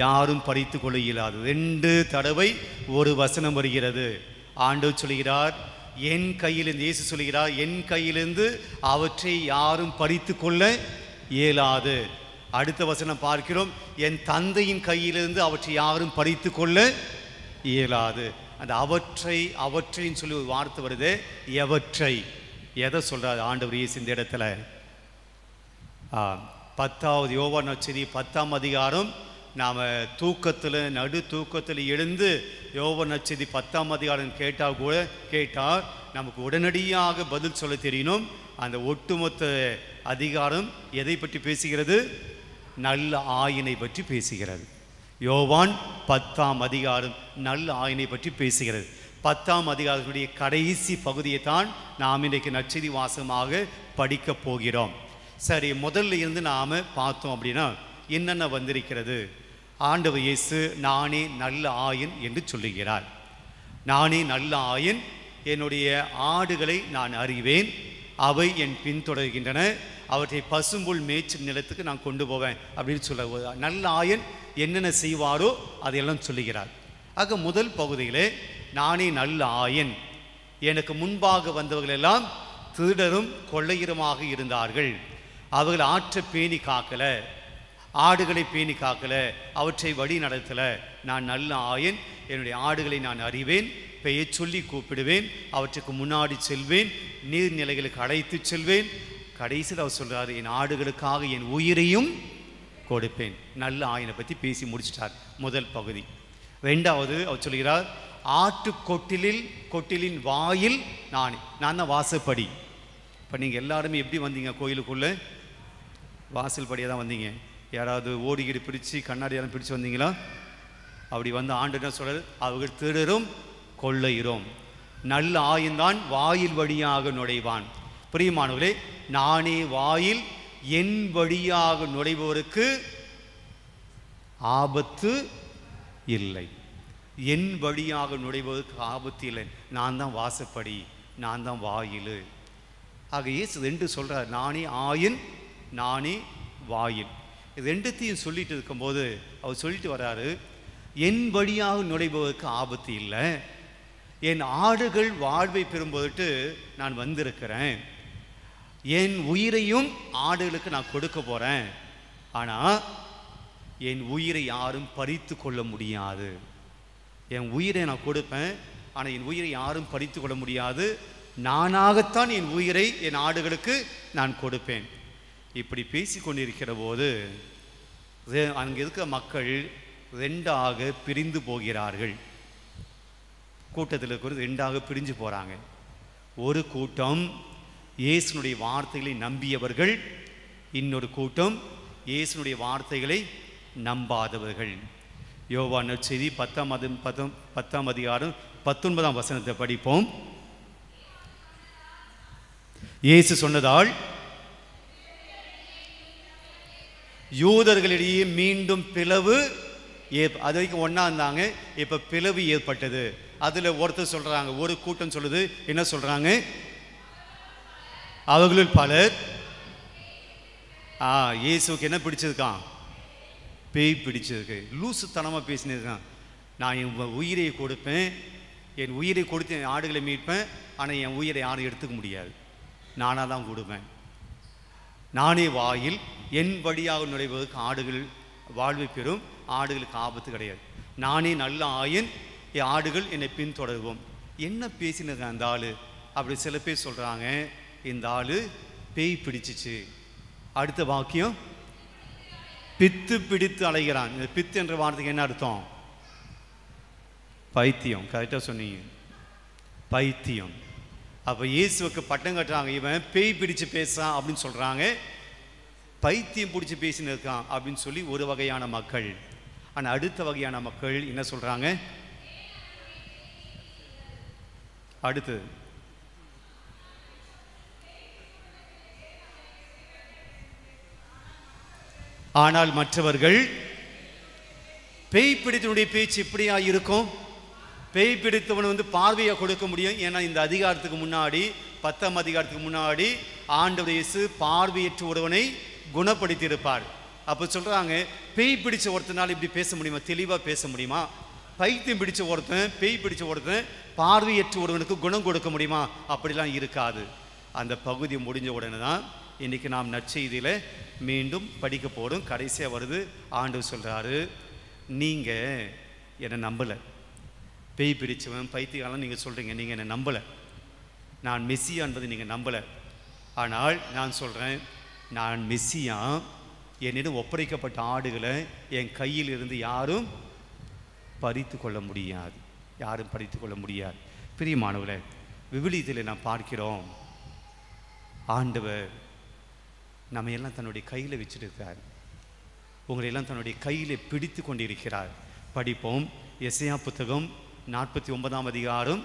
யாரும் பறித்து கொள்ள இயலாது. 2 தடவை ஒரு வசனம் வருகிறது. ஆண்டவர் சொல்கிறார் என் கையிலிருந்து, இயேசு சொல்கிறார் என் கையிலிருந்து அவற்றை யாரும் பறித்து கொள்ள இயலாது. அடுத்த வசனம் பார்க்கிறோம், என் தந்தையின் கையிலிருந்து அவற்றை யாரும் பறித்து கொள்ள இயலாது. அந்த அவற்றைன்னு சொல்லி ஒரு வார்த்தை வருது. எவற்றை, எதை சொல்றாரு ஆண்டவர் இயேசு இந்த இடத்துல? 10வது யோவான் நற்செய்தி 10ஆம் அதிகாரம் நாம் தூக்கத்தில் நடு தூக்கத்தில் எழுந்து யோவான் நற்செய்தி 10ஆம் அதிகாரம் கேட்டால் நமக்கு உடனடியாக பதில் சொல்ல தெரியணும். அந்த ஒட்டுமொத்த அதிகாரம் எதை பற்றி பேசுகிறது? நல்ல ஆயனை பற்றி பேசுகிறது. யோவான் 10ஆம் அதிகாரம் நல்ல ஆயனை பற்றி பேசுகிறது. 10ஆம் அதிகாரத்துடைய கடைசி பகுதியை தான் நாம் இன்றைக்கு நற்செய்தி வாசகமாக படிக்க போகிறோம். சரி, முதல்ல இருந்து நாம் பார்த்தோம் அப்படின்னா என்னென்ன வந்திருக்கிறது? ஆண்டவர் இயேசு நானே நல்ல ஆயன் என்று சொல்லுகிறார். நானே நல்ல ஆயன், என்னுடைய ஆடுகளை நான் அறிவேன், அவை என் பின்தொடர்கின்றன, அவற்றை பசும்புல் மேய்ச்சல் நிலத்துக்கு நான் கொண்டு போவேன் அப்படின்னு சொல்ல நல்ல ஆயன் என்னென்ன செய்வாரோ அதையெல்லாம் சொல்லுகிறார். ஆக முதல் பகுதியிலே நானே நல்ல ஆயன், எனக்கு முன்பாக வந்தவர்கள் எல்லாம் திருடரும் கொள்ளையருமாக இருந்தார்கள், அவர்கள் ஆற்றை பேணி காக்கல, ஆடுகளை பேணி காக்கல, அவற்றை வழி நடத்தல. நான் நல்ல ஆயன், என்னுடைய ஆடுகளை நான் அறிவேன், பெயர் சொல்லி கூப்பிடுவேன், அவற்றுக்கு முன்னாடி செல்வேன், நீர்நிலைகளுக்கு அழைத்து செல்வேன். கடைசியில் அவர் சொல்றாரு என் ஆடுகளுக்காக என் உயிரையும் கொடுப்பேன். நல்ல ஆயனை பற்றி பேசி முடிச்சிட்டார் முதல் பகுதி. 2வது அவர் சொல்கிறார் கொட்டிலின் வாயில் நான் தான் வாசப்படி. இப்போ நீங்கள் எல்லாருமே எப்படி வந்தீங்க கோயிலுக்குள்ளே? வாசல் படியாக தான் வந்தீங்க. யாராவது ஓடிகிட்டு பிடிச்சி கண்ணாடியாலும் பிடிச்சி வந்தீங்களா? அப்படி வந்து ஆண்டு என்ன சொல்றாரு? அவர்கள் திருடரும் கொள்ளையிரும், நல்ல ஆயன்தான் வாயில் வழியாக நுழைவான். பிரியமானவர்களே, நானே வாயில், என் வழியாக நுழைபவருக்கு ஆபத்து இல்லை. என் வழியாக நுழைபவருக்கு ஆபத்து இல்லை. நான் தான் வாசப்படி, நான் தான் வாயில். ஆக இயேசு 2 சொல்றார், நானே ஆயன், நானே வாயில். இது 2த்தையும் சொல்லிட்டு இருக்கும்போது அவர் சொல்லிட்டு வர்றாரு, என் வழியாக நுழைபவருக்கு ஆபத்து இல்லை, என் ஆடுகள் வாழ்வை பெறும்போது நான் வந்திருக்கிறேன், என் உயிரையும் ஆடுகளுக்கு நான் கொடுக்க போகிறேன் ஆனால் என் உயிரை யாரும் பறித்து கொள்ள முடியாது. என் உயிரை நான் கொடுப்பேன், ஆனால் என் உயிரை யாரும் பறித்து கொள்ள முடியாது. நானாகத்தான் என் உயிரை என் ஆடுகளுக்கு நான் கொடுப்பேன். இப்படி பேசி கொண்டிருக்கிற போது அங்கே இருக்கிற மக்கள் ரெண்டாக பிரிந்து போகிறார்கள். கூட்டத்தில் இருக்கிறது ரெண்டாக பிரிஞ்சு போகிறாங்க. ஒரு கூட்டம் இயேசுனுடைய வார்த்தைகளை நம்பியவர்கள், இன்னொரு கூட்டம் இயேசுனுடைய வார்த்தைகளை நம்பாதவர்கள். யோவான் நற்செய்தி 10ஆம் அதிகாரம் 19ஆம் வசனத்தை படிப்போம். இயேசு சொன்னதால் யூதர்களிடையே மீண்டும் பிளவு அது வரைக்கும் ஒன்றா இருந்தாங்க, இப்போ பிளவு ஏற்பட்டது. அதில் ஒருத்தர் சொல்கிறாங்க, ஒரு கூட்டம் சொல்லுது, என்ன சொல்கிறாங்க? அவர்களுள் பலர் இயேசுக்கு என்ன பிடிச்சிருக்கான்? பேய் பிடிச்சிருக்கு. லூசுத்தனமாக பேசினிருக்கான். நான் என் உயிரை கொடுப்பேன், என் உயிரை கொடுத்து என் ஆடுகளை மீட்பேன், ஆனால் என் உயிரை யாரும் எடுத்துக்க முடியாது, நானாக தான் கொடுப்பேன். நானே வாயில், என் வழியாக நுழைவதற்கு ஆடுகள் வாழ்வை பெறும், ஆடுகளுக்கு ஆபத்து கிடையாது. நானே நல்ல ஆயன், என் ஆடுகள் என்னை பின்தொடர்வோம். என்ன பேசினது அந்த ஆள்? அப்படி சில பேர் சொல்கிறாங்க, இந்த ஆள் பேய் பிடிச்சிச்சு. அடுத்த வாக்கியம், பித்து பிடித்து அலைகிறான். இந்த பித்து என்ற வார்த்தைக்கு என்ன அர்த்தம்? பைத்தியம். கரெக்டாக சொன்னீங்க, பைத்தியம். அப்போ இயேசுவுக்கு பட்டம் கட்டுறாங்க, இவன் பேய் பிடிச்சு பேசுறான் அப்படின்னு சொல்கிறாங்க, பைத்தியம் பிடிச்சி பேசின்னு இருக்கான் அப்படின்னு சொல்லி ஒரு வகையான மக்கள். ஆனால் அடுத்த வகையான மக்கள் என்ன சொல்கிறாங்க? அடுத்து ஆனால் மற்றவர்கள், பேய் பிடித்தவனுடைய பேச்சு இப்படியா இருக்கும்? பேய் பிடித்தவன் பார்வையை கொடுக்க முடியும். ஏன்னா இந்த அதிகாரத்துக்கு முன்னாடி 10ஆம் அதிகாரத்துக்கு முன்னாடி ஆண்டவர் இயேசு பார்வையற்ற ஒருவனை குணப்படுத்தி இருப்பார். அப்போ சொல்கிறாங்க, பேய் பிடிச்ச ஒருத்தனால இப்படி பேச முடியுமா? தெளிவாக பேச முடியுமா? பைத்தியம் பிடிச்ச ஒருத்தன், பேய் பிடிச்ச ஒருத்தன் பார்வையற்ற ஒருவனுக்கு குணம் கொடுக்க முடியுமா? அப்படிலாம் இருக்காது. அந்த பகுதி முடிஞ்ச உடனே தான் இன்றைக்கி நாம் நற்செய்தியில் மீண்டும் படிக்க போகிறோம். கடைசியாக வருது, ஆண்டவர் சொல்கிறாரு, நீங்கள் என்னை நம்பலை, பேய் பிடிச்சவன் பைத்தியகாலம் நீங்கள் சொல்கிறீங்க, நீங்கள் என்னை நம்பலை, நான் மெஸ்ஸியா என்பதை நீங்கள் நம்பலை. ஆனால் நான் சொல்கிறேன், நான் மெஸ்ஸியா, என்னிடம் ஒப்படைக்கப்பட்ட ஆடுகளை என் கையில் இருந்து யாரும் பறித்து கொள்ள முடியாது, யாரும் பறித்து கொள்ள முடியாது. பிரியமானவர்களே, விவிலியத்தில் நாம் பார்க்கிறோம், ஆண்டவர் நம்ம எல்லாம் தன்னுடைய கையில் வச்சிருக்கிறார், உங்களையெல்லாம் தன்னுடைய கையில் பிடித்து கொண்டிருக்கிறார். படிப்போம். எசேயா புத்தகம் 49ஆம் அதிகாரம்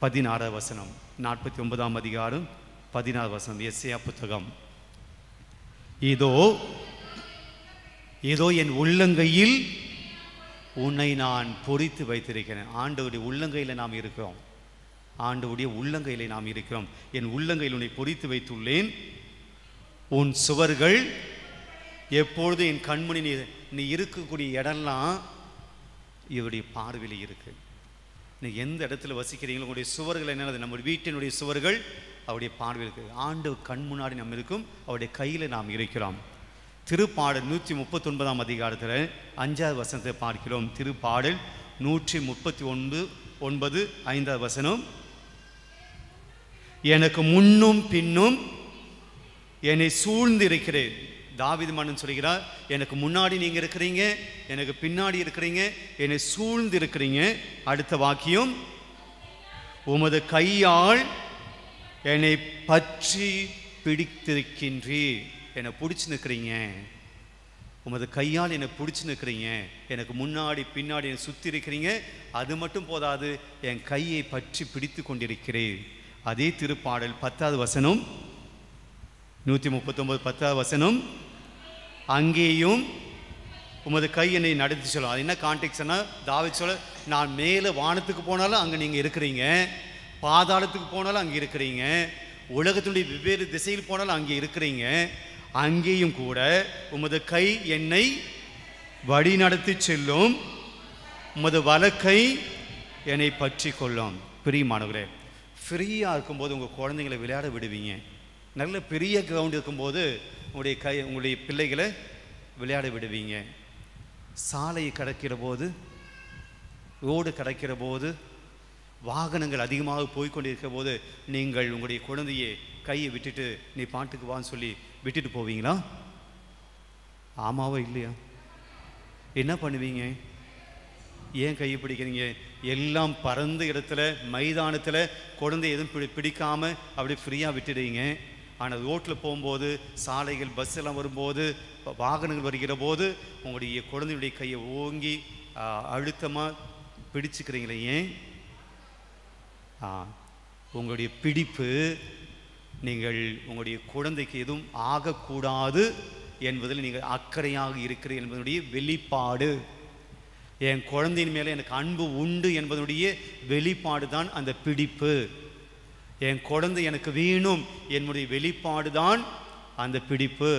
16 வசனம். 49ஆம் அதிகாரம் 16 வசனம். எசேயா புத்தகம். இதோ இதோ என் உள்ளங்கையில் உன்னை நான் பொறித்து வைத்திருக்கிறேன். ஆண்டவருடைய உள்ளங்கையில் நாம் இருக்கிறோம், ஆண்டவருடைய உள்ளங்கையில் நாம் இருக்கிறோம். என் உள்ளங்கையில் உன்னை பொறித்து வைத்துள்ளேன், உன் சுவர்கள் எப்பொழுது என் கண்மணி நீ இருக்கக்கூடிய இடம்லாம் இவருடைய பார்வையில் இருக்கு. நீ எந்த இடத்துல வசிக்கிறீங்களோ உங்களுடைய சுவர்கள் என்னது? நம்ம வீட்டினுடைய சுவர்கள் அவருடைய பார்வையில் இருக்குது. ஆண்டவர் கண் முன்னாடி நம்ம இருக்கும், அவருடைய கையில் நாம் இருக்கிறோம். திருப்பாடல் 139ஆம் அதிகாரத்தில் 5வது வசனத்தை பார்க்கிறோம். திருப்பாடல் 139 5வது வசனம். எனக்கு முன்னும் பின்னும் என்னை சூழ்ந்து இருக்கிறேன். தாவீது மன்னன் சொல்கிறார், எனக்கு முன்னாடி நீங்கள் இருக்கிறீங்க, எனக்கு பின்னாடி இருக்கிறீங்க, என்னை சூழ்ந்து இருக்கிறீங்க. அடுத்த வாக்கியம், உமது கையால் என்னை பற்றி பிடித்திருக்கின்றீர். என்னை பிடிச்சி நிற்கிறீங்க, உமது கையால் என்னை பிடிச்சி நிற்கிறீங்க, எனக்கு முன்னாடி பின்னாடி என்னை சுற்றி இருக்கிறீங்க. அது மட்டும் போதாது, என் கையை பற்றி பிடித்து கொண்டிருக்கிறேன். அதே திருப்பாடல் 10வது வசனம், 139 10வது வசனம். அங்கேயும் உமது கை என்னை நடத்தி சொல்லும். அது என்ன கான்டெக்ட்னா, தாவீது சொல்ல, நான் மேலே வானத்துக்கு போனாலும் அங்கே நீங்கள் இருக்கிறீங்க, பாதாளத்துக்கு போனாலும் அங்கே இருக்கிறீங்க, உலகத்துடைய வெவ்வேறு திசையில் போனாலும் அங்கே இருக்கிறீங்க, அங்கேயும் கூட உமது கை என்னை வழி நடத்தி செல்லும், உமது வலக்கை என்னை பற்றி கொள்ளும். பிரியமானவரே, ஃப்ரீயாக இருக்கும்போது உங்கள் குழந்தைங்களை விளையாட விடுவீங்க. நல்ல பெரிய கிரவுண்ட் இருக்கும்போது உங்களுடைய பிள்ளைகளை விளையாட விடுவீங்க. சாலையை கடக்கிற போது, ரோடு கடக்கிற போது, வாகனங்கள் அதிகமாக போய்கொண்டிருக்கிற போது நீங்கள் உங்களுடைய குழந்தையை கையை விட்டுட்டு நீ பாட்டுக்கு வான்னு சொல்லி விட்டுட்டு போவீங்களா? ஆமாவா இல்லையா? என்ன பண்ணுவீங்க? ஏன் கையை பிடிக்கிறீங்க? எல்லாம் பறந்த இடத்துல மைதானத்தில் குழந்தை எதுவும் பிடிக்காமல் அப்படி ஃப்ரீயாக விட்டுடுவீங்க. ஆனால் ரோட்டில் போகும்போது, சாலைகள் பஸ் எல்லாம் வரும்போது, வாகனங்கள் வருகிற போது உங்களுடைய குழந்தையுடைய கையை ஓங்கி அழுத்தமாக பிடிச்சுக்கிறீங்களே. ஏன்? உங்களுடைய பிடிப்பு நீங்கள் உங்களுடைய குழந்தைக்கு எதுவும் ஆகக்கூடாது என்பதில் நீங்கள் அக்கறையாக இருக்கிறீர்கள் என்பதனுடைய வெளிப்பாடு. என் குழந்தையின் மேலே எனக்கு அன்பு உண்டு என்பதனுடைய வெளிப்பாடு தான் அந்த பிடிப்பு. என் குழந்தை எனக்கு வேணும் என்னுடைய வெளிப்பாடு தான் அந்த பிடிப்பு.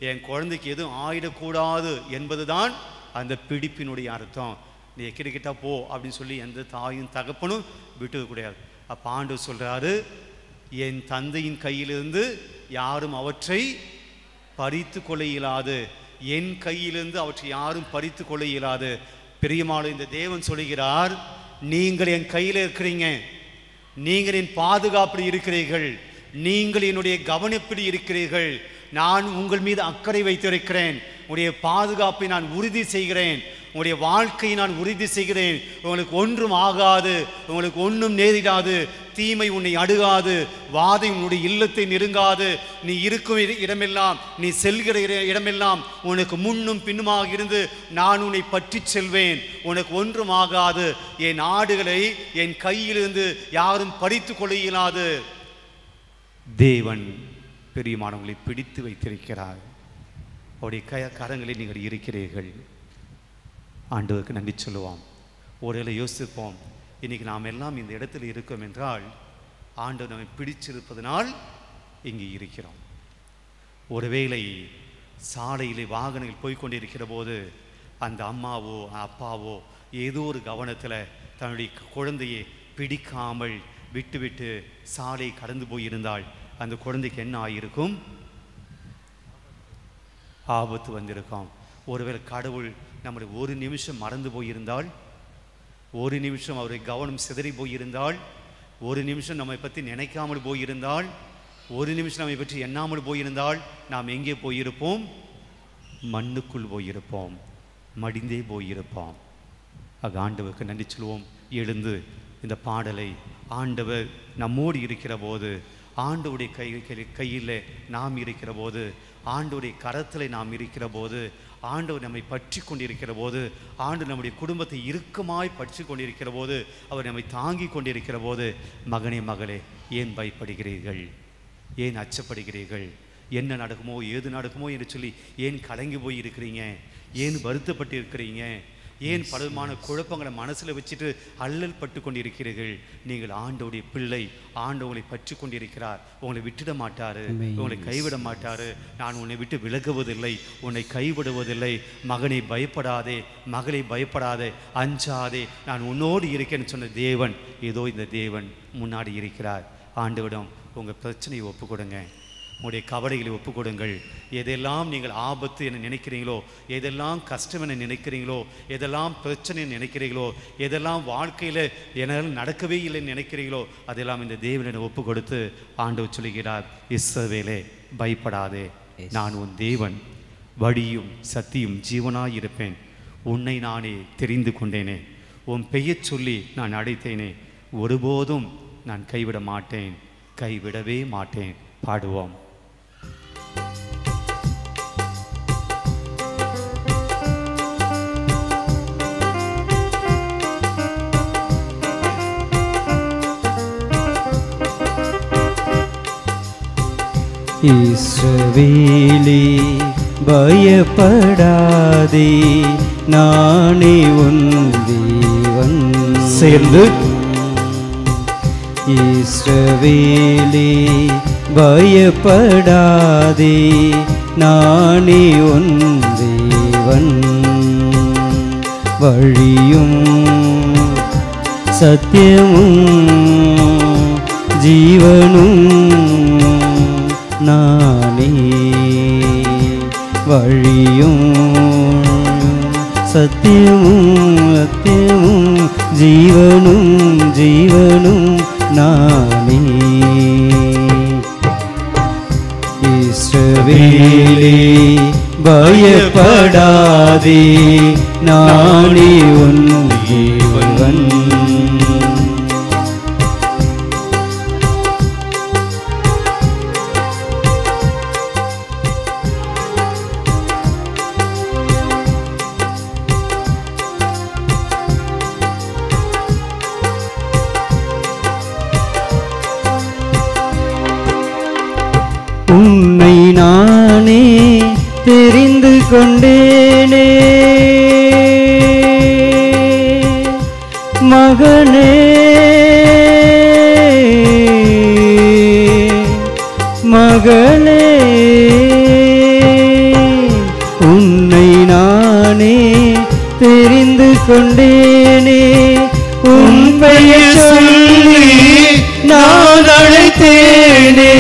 என் குழந்தைக்கு எதுவும் ஆயிடக்கூடாது என்பது தான் அந்த பிடிப்பினுடைய அர்த்தம். நீ கிட்ட போ அப்படின்னு சொல்லி எந்த தாயும் தகப்பனும் விட்டது கூடாது. அப்போ ஆண்டவர் சொல்கிறாரு, என் தந்தையின் கையிலிருந்து யாரும் அவற்றை பறித்து கொள்ள இயலாது, என் கையிலிருந்து அவற்றை யாரும் பறித்து கொள்ள இயலாது. பிரியமான இந்த தேவன் சொல்லுகிறார், நீங்கள் என் கையில் இருக்கிறீங்க, நீங்கள் என் பாதுகாப்பில் இருக்கிறீர்கள், நீங்கள் என்னுடைய கவனிப்பில் இருக்கிறீர்கள். நான் உங்கள் மீது அக்கறை வைத்திருக்கிறேன். உங்களுடைய பாதுகாப்பை நான் உறுதி செய்கிறேன். உங்களுடைய வாழ்க்கையை நான் உறுதி செய்கிறேன். உங்களுக்கு ஒன்றும் ஆகாது, உங்களுக்கு ஒன்றும் நேரிடாது, தீமை உன்னை அணுகாது, வாதை உன்னுடைய இல்லத்தை நெருங்காது. நீ இருக்கும் இடமெல்லாம், நீ செல்கிற இடமெல்லாம் உனக்கு முன்னும் பின்னுமாக இருந்து நான் உன்னை பற்றி செல்வேன். உனக்கு ஒன்றும் ஆகாது. என் ஆடுகளை என் கையிலிருந்து யாரும் பறித்து கொள்ள இயலாது. தேவன் பெரியமானவங்களை பிடித்து வைத்திருக்கிறார். அவருடைய கரங்களில் நீங்கள் இருக்கிறீர்கள். ஆண்டவருக்கு நன்றி சொல்லுவோம். ஒருவேளை யோசிப்போம், இன்றைக்கி நாம் எல்லாம் இந்த இடத்துல இருக்கோம் என்றால் ஆண்டவர் நம்மை பிடிச்சிருப்பதனால் இங்கே இருக்கிறோம். ஒருவேளை சாலையிலே வாகனங்கள் போய்கொண்டிருக்கிற போது அந்த அம்மாவோ அப்பாவோ ஏதோ ஒரு கவனத்தில் தன்னுடைய குழந்தையை பிடிக்காமல் விட்டு சாலை கடந்து போயிருந்தால் அந்த குழந்தைக்கு என்ன ஆகியிருக்கும்? ஆபத்து வந்திருக்கும். ஒருவேளை கடவுள் நம்முடைய ஒரு நிமிஷம் மறந்து போயிருந்தால், ஒரு நிமிஷம் அவருடைய கவனம் சிதறி போயிருந்தால், ஒரு நிமிஷம் நம்மை பற்றி நினைக்காமல் போயிருந்தால், ஒரு நிமிஷம் நம்மை பற்றி எண்ணாமல் போயிருந்தால் நாம் எங்கே போயிருப்போம்? மண்ணுக்குள் போயிருப்போம், மடிந்தே போயிருப்போம். ஆண்டவருக்கு நன்றி சொல்வோம். எழுந்து இந்த பாடலை ஆண்டவர் நம்மோடு இருக்கிற போது, ஆண்டவருடைய கையில் நாம் இருக்கிற போது, ஆண்டவருடைய கரத்தில் நாம் இருக்கிற போது, ஆண்டவர் நம்மை பற்றி கொண்டிருக்கிற போது, ஆண்டவர் நம்முடைய குடும்பத்தை இறுக்கமாய் பற்றி கொண்டிருக்கிற போது, அவர் நம்மை தாங்கி கொண்டிருக்கிற போது, மகனே மகளே, ஏன் பயப்படுகிறீர்கள்? ஏன் அச்சப்படுகிறீர்கள்? என்ன நடக்குமோ ஏது நடக்குமோ என்று சொல்லி ஏன் கலங்கி போய் இருக்கிறீங்க? ஏன் வருத்தப்பட்டு இருக்கிறீங்க? ஏன் பலமான குழப்பங்களை மனசில் வச்சுட்டு அல்லல் பட்டு கொண்டிருக்கிறீர்கள்? நீங்கள் ஆண்டவருடைய பிள்ளை. ஆண்டவங்களை பற்றி கொண்டிருக்கிறார். உங்களை விட்டுட மாட்டார், உங்களை கைவிட மாட்டார். நான் உன்னை விட்டு விலகுவதில்லை, உன்னை கைவிடுவதில்லை. மகனை பயப்படாதே, மகளை பயப்படாதே, அஞ்சாதே, நான் உன்னோடு இருக்கேன்னு சொன்ன தேவன் ஏதோ இந்த தேவன் முன்னாடி இருக்கிறார். ஆண்டவரிடம் உங்கள் பிரச்சனையை ஒப்பு கொடுங்க, உங்களுடைய கவலைகளை ஒப்பு கொடுங்கள். எதெல்லாம் நீங்கள் ஆபத்து என நினைக்கிறீங்களோ, எதெல்லாம் கஷ்டம் என நினைக்கிறீங்களோ, எதெல்லாம் பிரச்சனை நினைக்கிறீங்களோ, எதெல்லாம் வாழ்க்கையில் என்னால் நடக்கவே இல்லைன்னு நினைக்கிறீங்களோ, அதெல்லாம் இந்த தேவனிடம் ஒப்பு கொடுத்து ஆண்டவர் சொல்லுகிறார், இஸ்ரவேலே பயப்படாதே, நான் உன் தேவன், வழியும் சத்தியும் ஜீவனாய் இருப்பேன். உன்னை நானே தெரிந்து கொண்டேனே, உன் பெயர் சொல்லி நான் அழைத்தேனே, ஒருபோதும் நான் கைவிட மாட்டேன், கைவிடவே மாட்டேன். பாடுவோம். இஸ்ரவேலே பயப்படாதே, நானே உன் தேவன். சேர்ந்து இஸ்ரவேலே பயப்படாதே, நானே உன் தேவன், வழியும் சத்தியமும் ஜீவனும் நானே. வழியும் சத்தியமும் சத்தியமும் ஜீவனும் ஜீவனும் நானே. இஸ்ரவேலே பயப்படாதே, நானே உன் தேவன். உன்னை நானே தெரிந்து கொண்டேனே மகனே, மகளே. உன்னை நானே தெரிந்து கொண்டேனே, உன் பெயர் சொல்லி நான் அழைத்தேனே,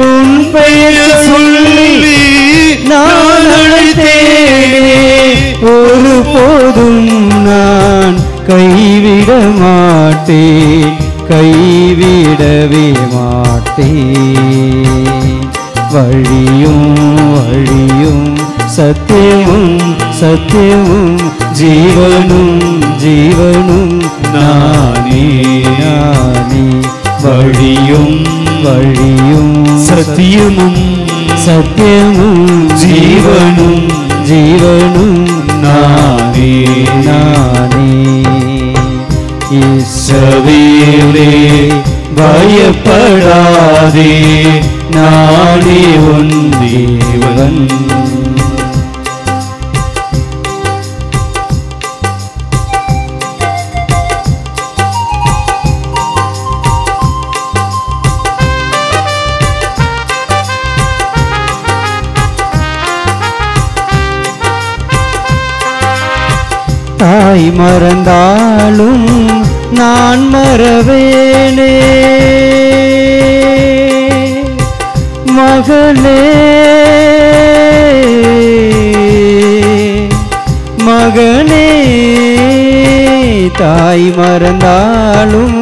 உன் பெயர் சொல்லி நான் அழைத்தேனே. ஒருபோதும் நான் கைவிட மாட்டேன், கைவிடவே மாட்டேன். வழியும் வழியும் சத்தியமும் சத்தியமும் ஜீவனும் ஜீவனும் நானே நானே. வழியும் வழியும் சத்தியமும் சத்தியமும் ஜீவனும் ஜீவனும் நானே நானே. இஸ்ரவேலே பயப்படாதே, நானே உன் தேவன். தாய் மறந்தாலும் நான் மறவேனே மகளே, மகனே. தாய் மறந்தாலும்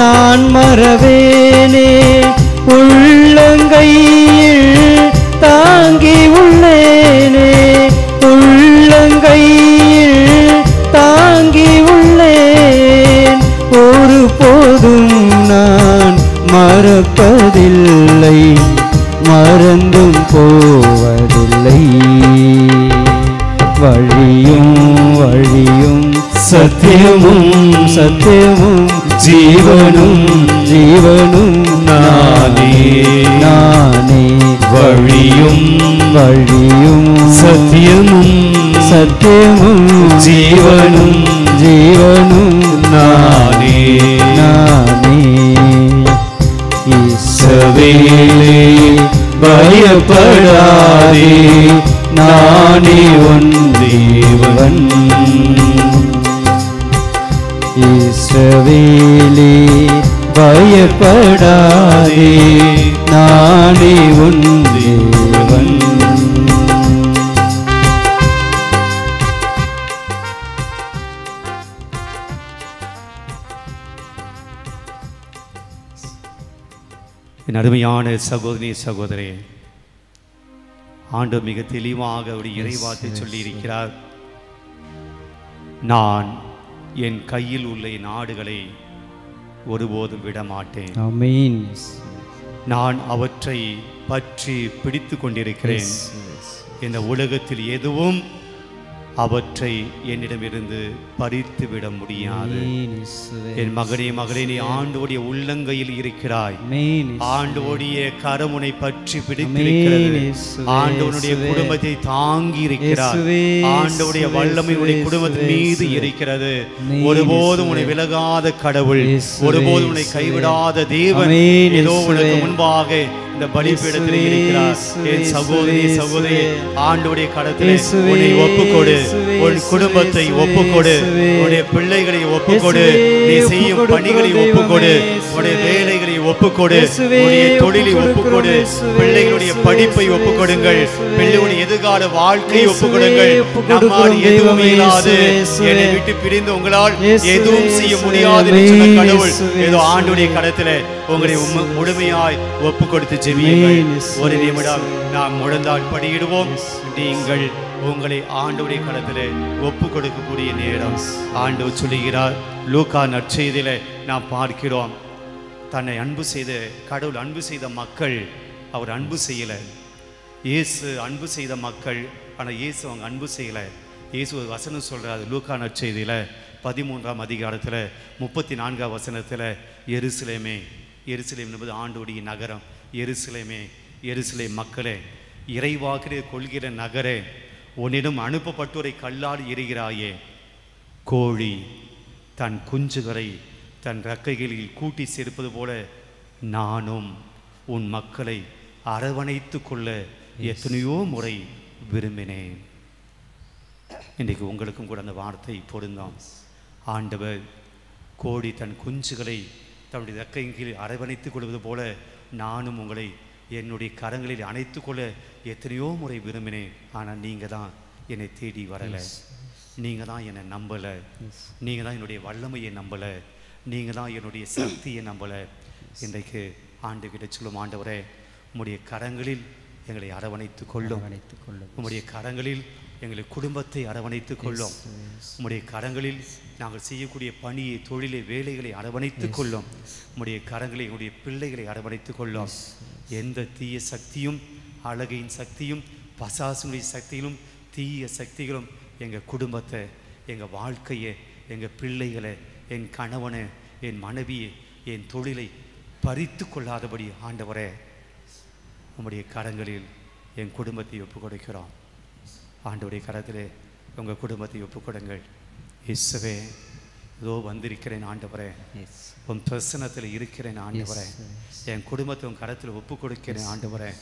நான் மறவேனே, உள்ளங்கையில் தாங்கி உள்ளேனே, உள்ளங்கையில் தாங்கி உள்ளேன். ஒருபோதும் நான் மறப்பதில்லை, மறந்தும் போவதில்லை. வழியும் வழியும் சத்தியமும் சத்தியமும் ஜீவனும் ஜீவனும் நானே நானே. வழியும் வழியும் சத்தியமும் சத்தியமும் ஜீவனும் ஜீவனும் நானே நானே. இஸ்ரவேலே பயப்படாதே, நானே உன் தேவன். இஸ்ரவேலே பயப்படாதே, நானே உன் தேவன். என் அருமையான சகோதரி சகோதரே, ஆண்டவர் மிக தெளிவாக அவருடைய இறைவார்த்தை சொல்லி இருக்கிறார். நான் என் கையில் உள்ள நாடுகளை ஒருபோதும் விட மாட்டேன். ஆமென். நான் அவற்றை பற்றி பிடித்து கொண்டிருக்கிறேன். இந்த உலகத்தில் எதுவும் அவற்றை என்னிடமிருந்து பறித்து விட முடியாது. என் மகனே மகளே, நீ ஆண்டவருடைய உள்ளங்கையில் இருக்கிறாய். ஆண்டவருடைய கரமுனை பற்றி பிடித்திருக்கிறது. ஆண்டவனுடைய குடும்பத்தை தாங்கி இருக்கிறார். ஆண்டவருடைய வல்லமை உடைய குடும்பத்தின் மீது இருக்கிறது. ஒருபோதும் உன்னை விலகாத கடவுள், ஒருபோதும் உன்னை கைவிடாத தேவன் ஏதோ உனக்கு முன்பாக இந்த பலிபீடத்தில் இருக்கிறார். என் சகோதரி சகோதரி, ஆண்டவருடைய கரத்திலே உன்னை ஒப்புக்கொடு, உன் குடும்பத்தை ஒப்புக்கொடு, உன்னுடைய பிள்ளைகளை ஒப்புக்கொடு, நீ செய்யும் பணிகளை ஒப்புக்கொடு, உன்னுடைய வேலைகளை ஒப்புக்கொடு, உன்னுடைய தொழிலை ஒப்புக்கொடு, பிள்ளைகளுடைய படிப்பை ஒப்புக்கொடுங்கள், பிள்ளைகளுடைய எதிர்கால வாழ்க்கையை ஒப்புக்கொடுங்கள். நம்மால் எதுவும் இல்லாது, என்னை விட்டு பிரிந்து உங்களால் எதுவும் செய்ய முடியாது என்று சொன்ன கடவுள் ஏதோ ஆண்டுடைய கரத்திலே உங்களை முழுமையாய் ஒப்பு கொடுத்து ஜெபியுங்கள். ஒரு நிமிடம் நாம் முழந்தால் படியிடுவோம். நீங்கள் உங்களை ஆண்டவருடைய கரத்திலே ஒப்பு கொடுக்கக்கூடிய நேரம். ஆண்டவர் சொல்லுகிறார், லூக்கா நற்செய்தியிலே நாம் பார்க்கிறோம், தன்னை அன்பு செய்த கடவுள் அன்பு செய்த மக்கள் அவர் அன்பு செய்யலை. இயேசு அன்பு செய்த மக்கள், ஆனால் இயேசு அவங்க அன்பு செய்யலை. இயேசு ஒரு வசனம் சொல்கிறார் லூக்கா நற்செய்தியில் 13ஆம் அதிகாரத்தில் 34ஆம் வசனத்தில், எருசலேமே, எருசலேம் என்பது ஆண்டவருடைய நகரம், எருசலேமே, எருசலேம் மக்களே, இறைவாக்கிலே கொள்கிற நகரே, உன்னிடம் அனுப்பப்பட்டோரை கல்லால் எறிகிறாயே, கோழி தன் குஞ்சுகளை தன் இறக்கைகளில் கூட்டி சேர்ப்பது போல நானும் உன் மக்களை அரவணைத்து கொள்ள எத்தனையோ முறை விரும்பினேன். இன்றைக்கு உங்களுக்கும் கூட அந்த வார்த்தை பொருந்தாம். ஆண்டவர் கோழி தன் குஞ்சுகளை தன்னுடைய இறக்கைகளில் அரவணைத்துக் கொள்வது போல நானும் உங்களை என்னுடைய கரங்களில் அணைத்து கொள்ள எத்தனையோ முறை விரும்பினேன். ஆனால் நீங்கள் தான் என்னை தேடி வரலை, நீங்கள் தான் என்னை நம்பலை, நீங்கள் தான் என்னுடைய வல்லமையை நம்பலை, நீங்கள் தான் என்னுடைய சக்தியை நம்பலை. இன்றைக்கு ஆண்டுகிட்ட சொல்லும், ஆண்டவரே உம்முடைய கரங்களில் எங்களை அரவணைத்து கொள்ளும், உம்முடைய கரங்களில் எங்களை குடும்பத்தை அரவணைத்து கொள்ளும், உம்முடைய கரங்களில் நாங்கள் செய்யக்கூடிய பணியை, தொழிலை, வேலைகளை அரவணைத்து கொள்ளும், உம்முடைய கரங்களை எங்களுடைய பிள்ளைகளை அரவணைத்து கொள்ளும். எந்த தீய சக்தியும், அழகையின் சக்தியும், பசாசுடைய சக்தியிலும், தீய சக்திகளும் எங்கள் குடும்பத்தை, எங்கள் வாழ்க்கையை, எங்கள் பிள்ளைகளை, என் கணவனை, என் மனைவியை, என் தொழிலை பறித்து கொள்ளாதபடி ஆண்டவரே உம்முடைய கரங்களில் என் குடும்பத்தை ஒப்புக் கொடுக்கிறோம். ஆண்டவருடைய கரத்திலே உங்கள் குடும்பத்தை ஒப்புக் கொடுங்கள். இயேசுவே, இதோ வந்திருக்கிறேன் ஆண்டவரே, உன் பிரசன்னத்தில் இருக்கிறேன் ஆண்டவரே, என் குடும்பத்தை உன் கரத்தில் ஒப்புக் கொடுக்கிறேன் ஆண்டவரே,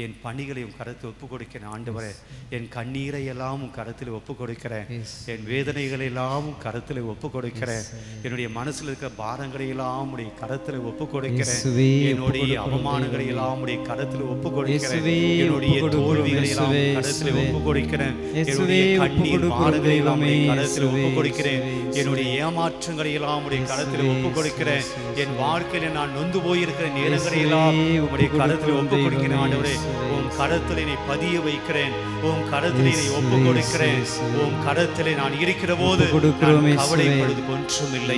என் பணிகளை உன் கரத்தில் ஒப்புக் கொடுக்கிறேன் ஆண்டவரே, என் கண்ணீரை எல்லாம் உன் கரத்தில் ஒப்புக் கொடுக்கிறேன், என் வேதனைகளை எல்லாம் உன் கரத்தில் ஒப்புக் கொடுக்கிறேன், என்னுடைய மனசில் இருக்கிற பாரங்களை எல்லாம் உடைய கரத்தில் ஒப்புக் கொடுக்கிறேன், என்னுடைய அவமானங்களை எல்லாம் உடைய கரத்தில் ஒப்புக் கொடுக்கிறேன், என்னுடைய தோல்விகளை எல்லாம் கரத்தில் ஒப்புக் கொடுக்கிறேன், என்னுடைய கண்ணீர் பாரங்களை எல்லாம் உடைய கரத்தில் ஒப்புக் கொடுக்கிறேன், என்னுடைய ஏமாற்றங்களை எல்லாம் உடைய கரத்தில் ஒப்புக் கொடுக்கிறேன், என் வாழ்க்கையில் நான் நொந்து போயிருக்கிற நேரங்களை எல்லாம் உடைய கரத்தில் ஒப்புக் கொடுக்கிறேன் ஆண்டவரே. உன் கரத்திலே நீ பதிய வைக்கிறேன், உன் கரத்திலே நீ ஒப்புக் கொடுக்கிறேன், உன் கரத்திலே நான் இருக்கிற போது கவலைப்படுவது ஒன்றும் இல்லை,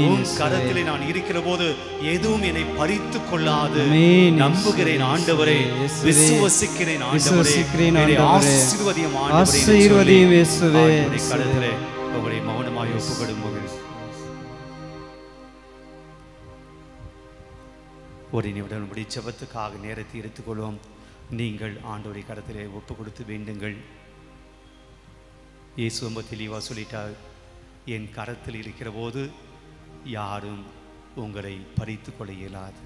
உன் கரத்திலே நான் இருக்கிற போது எதுவும் என்னை பறித்து கொள்ளாது. நம்புகிறேன் ஆண்டவரே, விசுவசிக்கிறேன் ஆண்டவரே, ஆசீர்வதியும் ஆண்டவரே, கரத்திலே உங்களை மௌனமாய் ஒப்புக்கொடும்போது ஒரு நிமிடம் இப்படி ஜெபத்துக்காக நேரத்தை எடுத்துக்கொள்வோம். நீங்கள் ஆண்டவருடைய கரத்திலே ஒப்பு கொடுத்து வேண்டுங்கள். இயேசு ரொம்ப தெளிவாக சொல்லிட்டார், என் கரத்தில் இருக்கிற போது யாரும் உங்களை பறித்து கொள்ள இயலாது.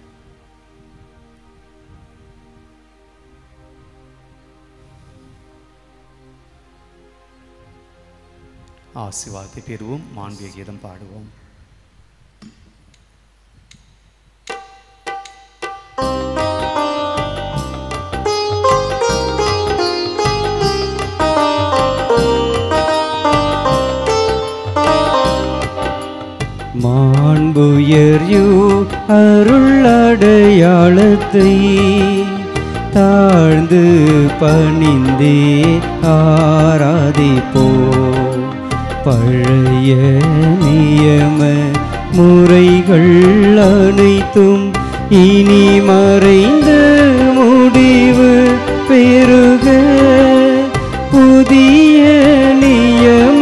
ஆசீர்வாதத்தை பெறுவோம், மாண்பிய கீதம் பாடுவோம். மாண்புயர்யூ அருளடையாளத்தை தாழ்ந்து பணிந்தே ஆராதிப்போ, பழைய நியம முறைகள் அனைத்தும் இனி மறைந்து முடிவு பெறுக, புதிய நியம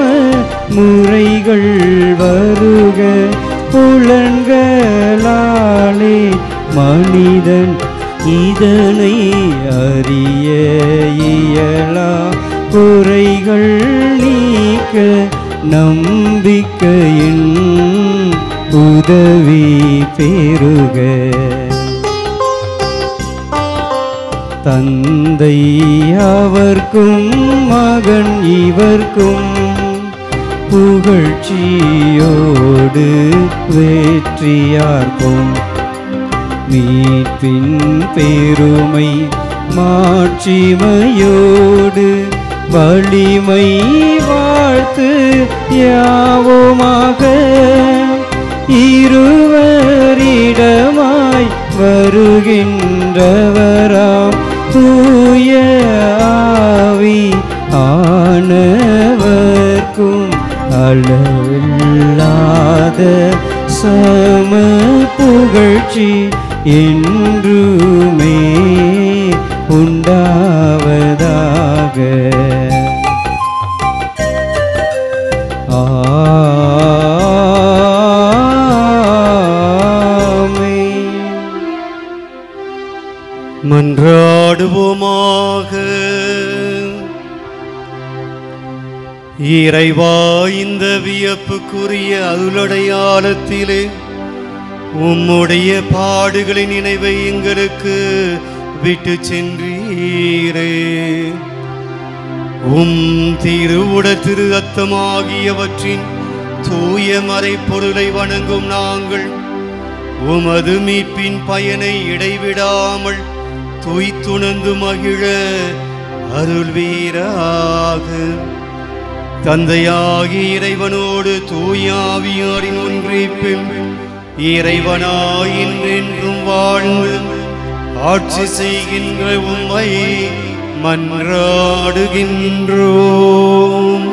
முறைகள் வருக, புலன்களாலே மனிதன் இதனை அறிய இயலா, குறைகள் நீக்க நம்பிக்கையின் உதவி பெறுக. தந்தை அவர்க்கும் மகன் இவர்க்கும் புகழ்ச்சியோடு வெற்றியார்க்கும் மீட்பின் பெருமை மாட்சிமையோடு வலிமை வாழ்த்து யாவுமாக இருவரிடமாய் வருகின்றவராம் தூய ஆவி ஆனவர்க்கும் அளவில்லாத சம புகழ்ச்சி என்றுமே உண்டாவதாக. ஆமென். மன்றாடுவோமாக. இறைவா, இந்த வியப்புக்குரிய அருளடையாளத்திலே உம்முடைய பாடுகளின் நினைவை எங்களுக்கு விட்டு சென்றீரே. உம் திருவுட திரு ரத்தமாகியவற்றின் தூய மறைப்பொருளை வணங்கும் நாங்கள் உமது மீட்பின் பயனை இடைவிடாமல் துய்த்துணர்ந்து மகிழ அருள்வீராக. தந்தையாகி இறைவனோடு தூயாவியாரின் ஒன்றிப்பில் இறைவனாய் என்றென்றும் வாழ்ந்து ஆட்சி செய்கின்ற உம்மை மன்றாடுகின்றோம்.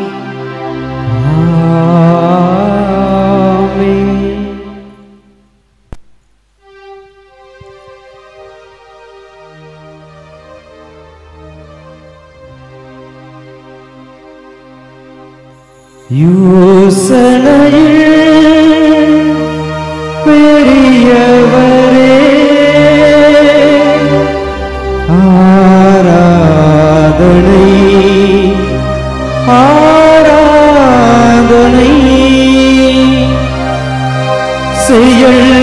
ஆமென். யோசனையில் பெரியவரே, ஆராதனை ஆராதனை செயல்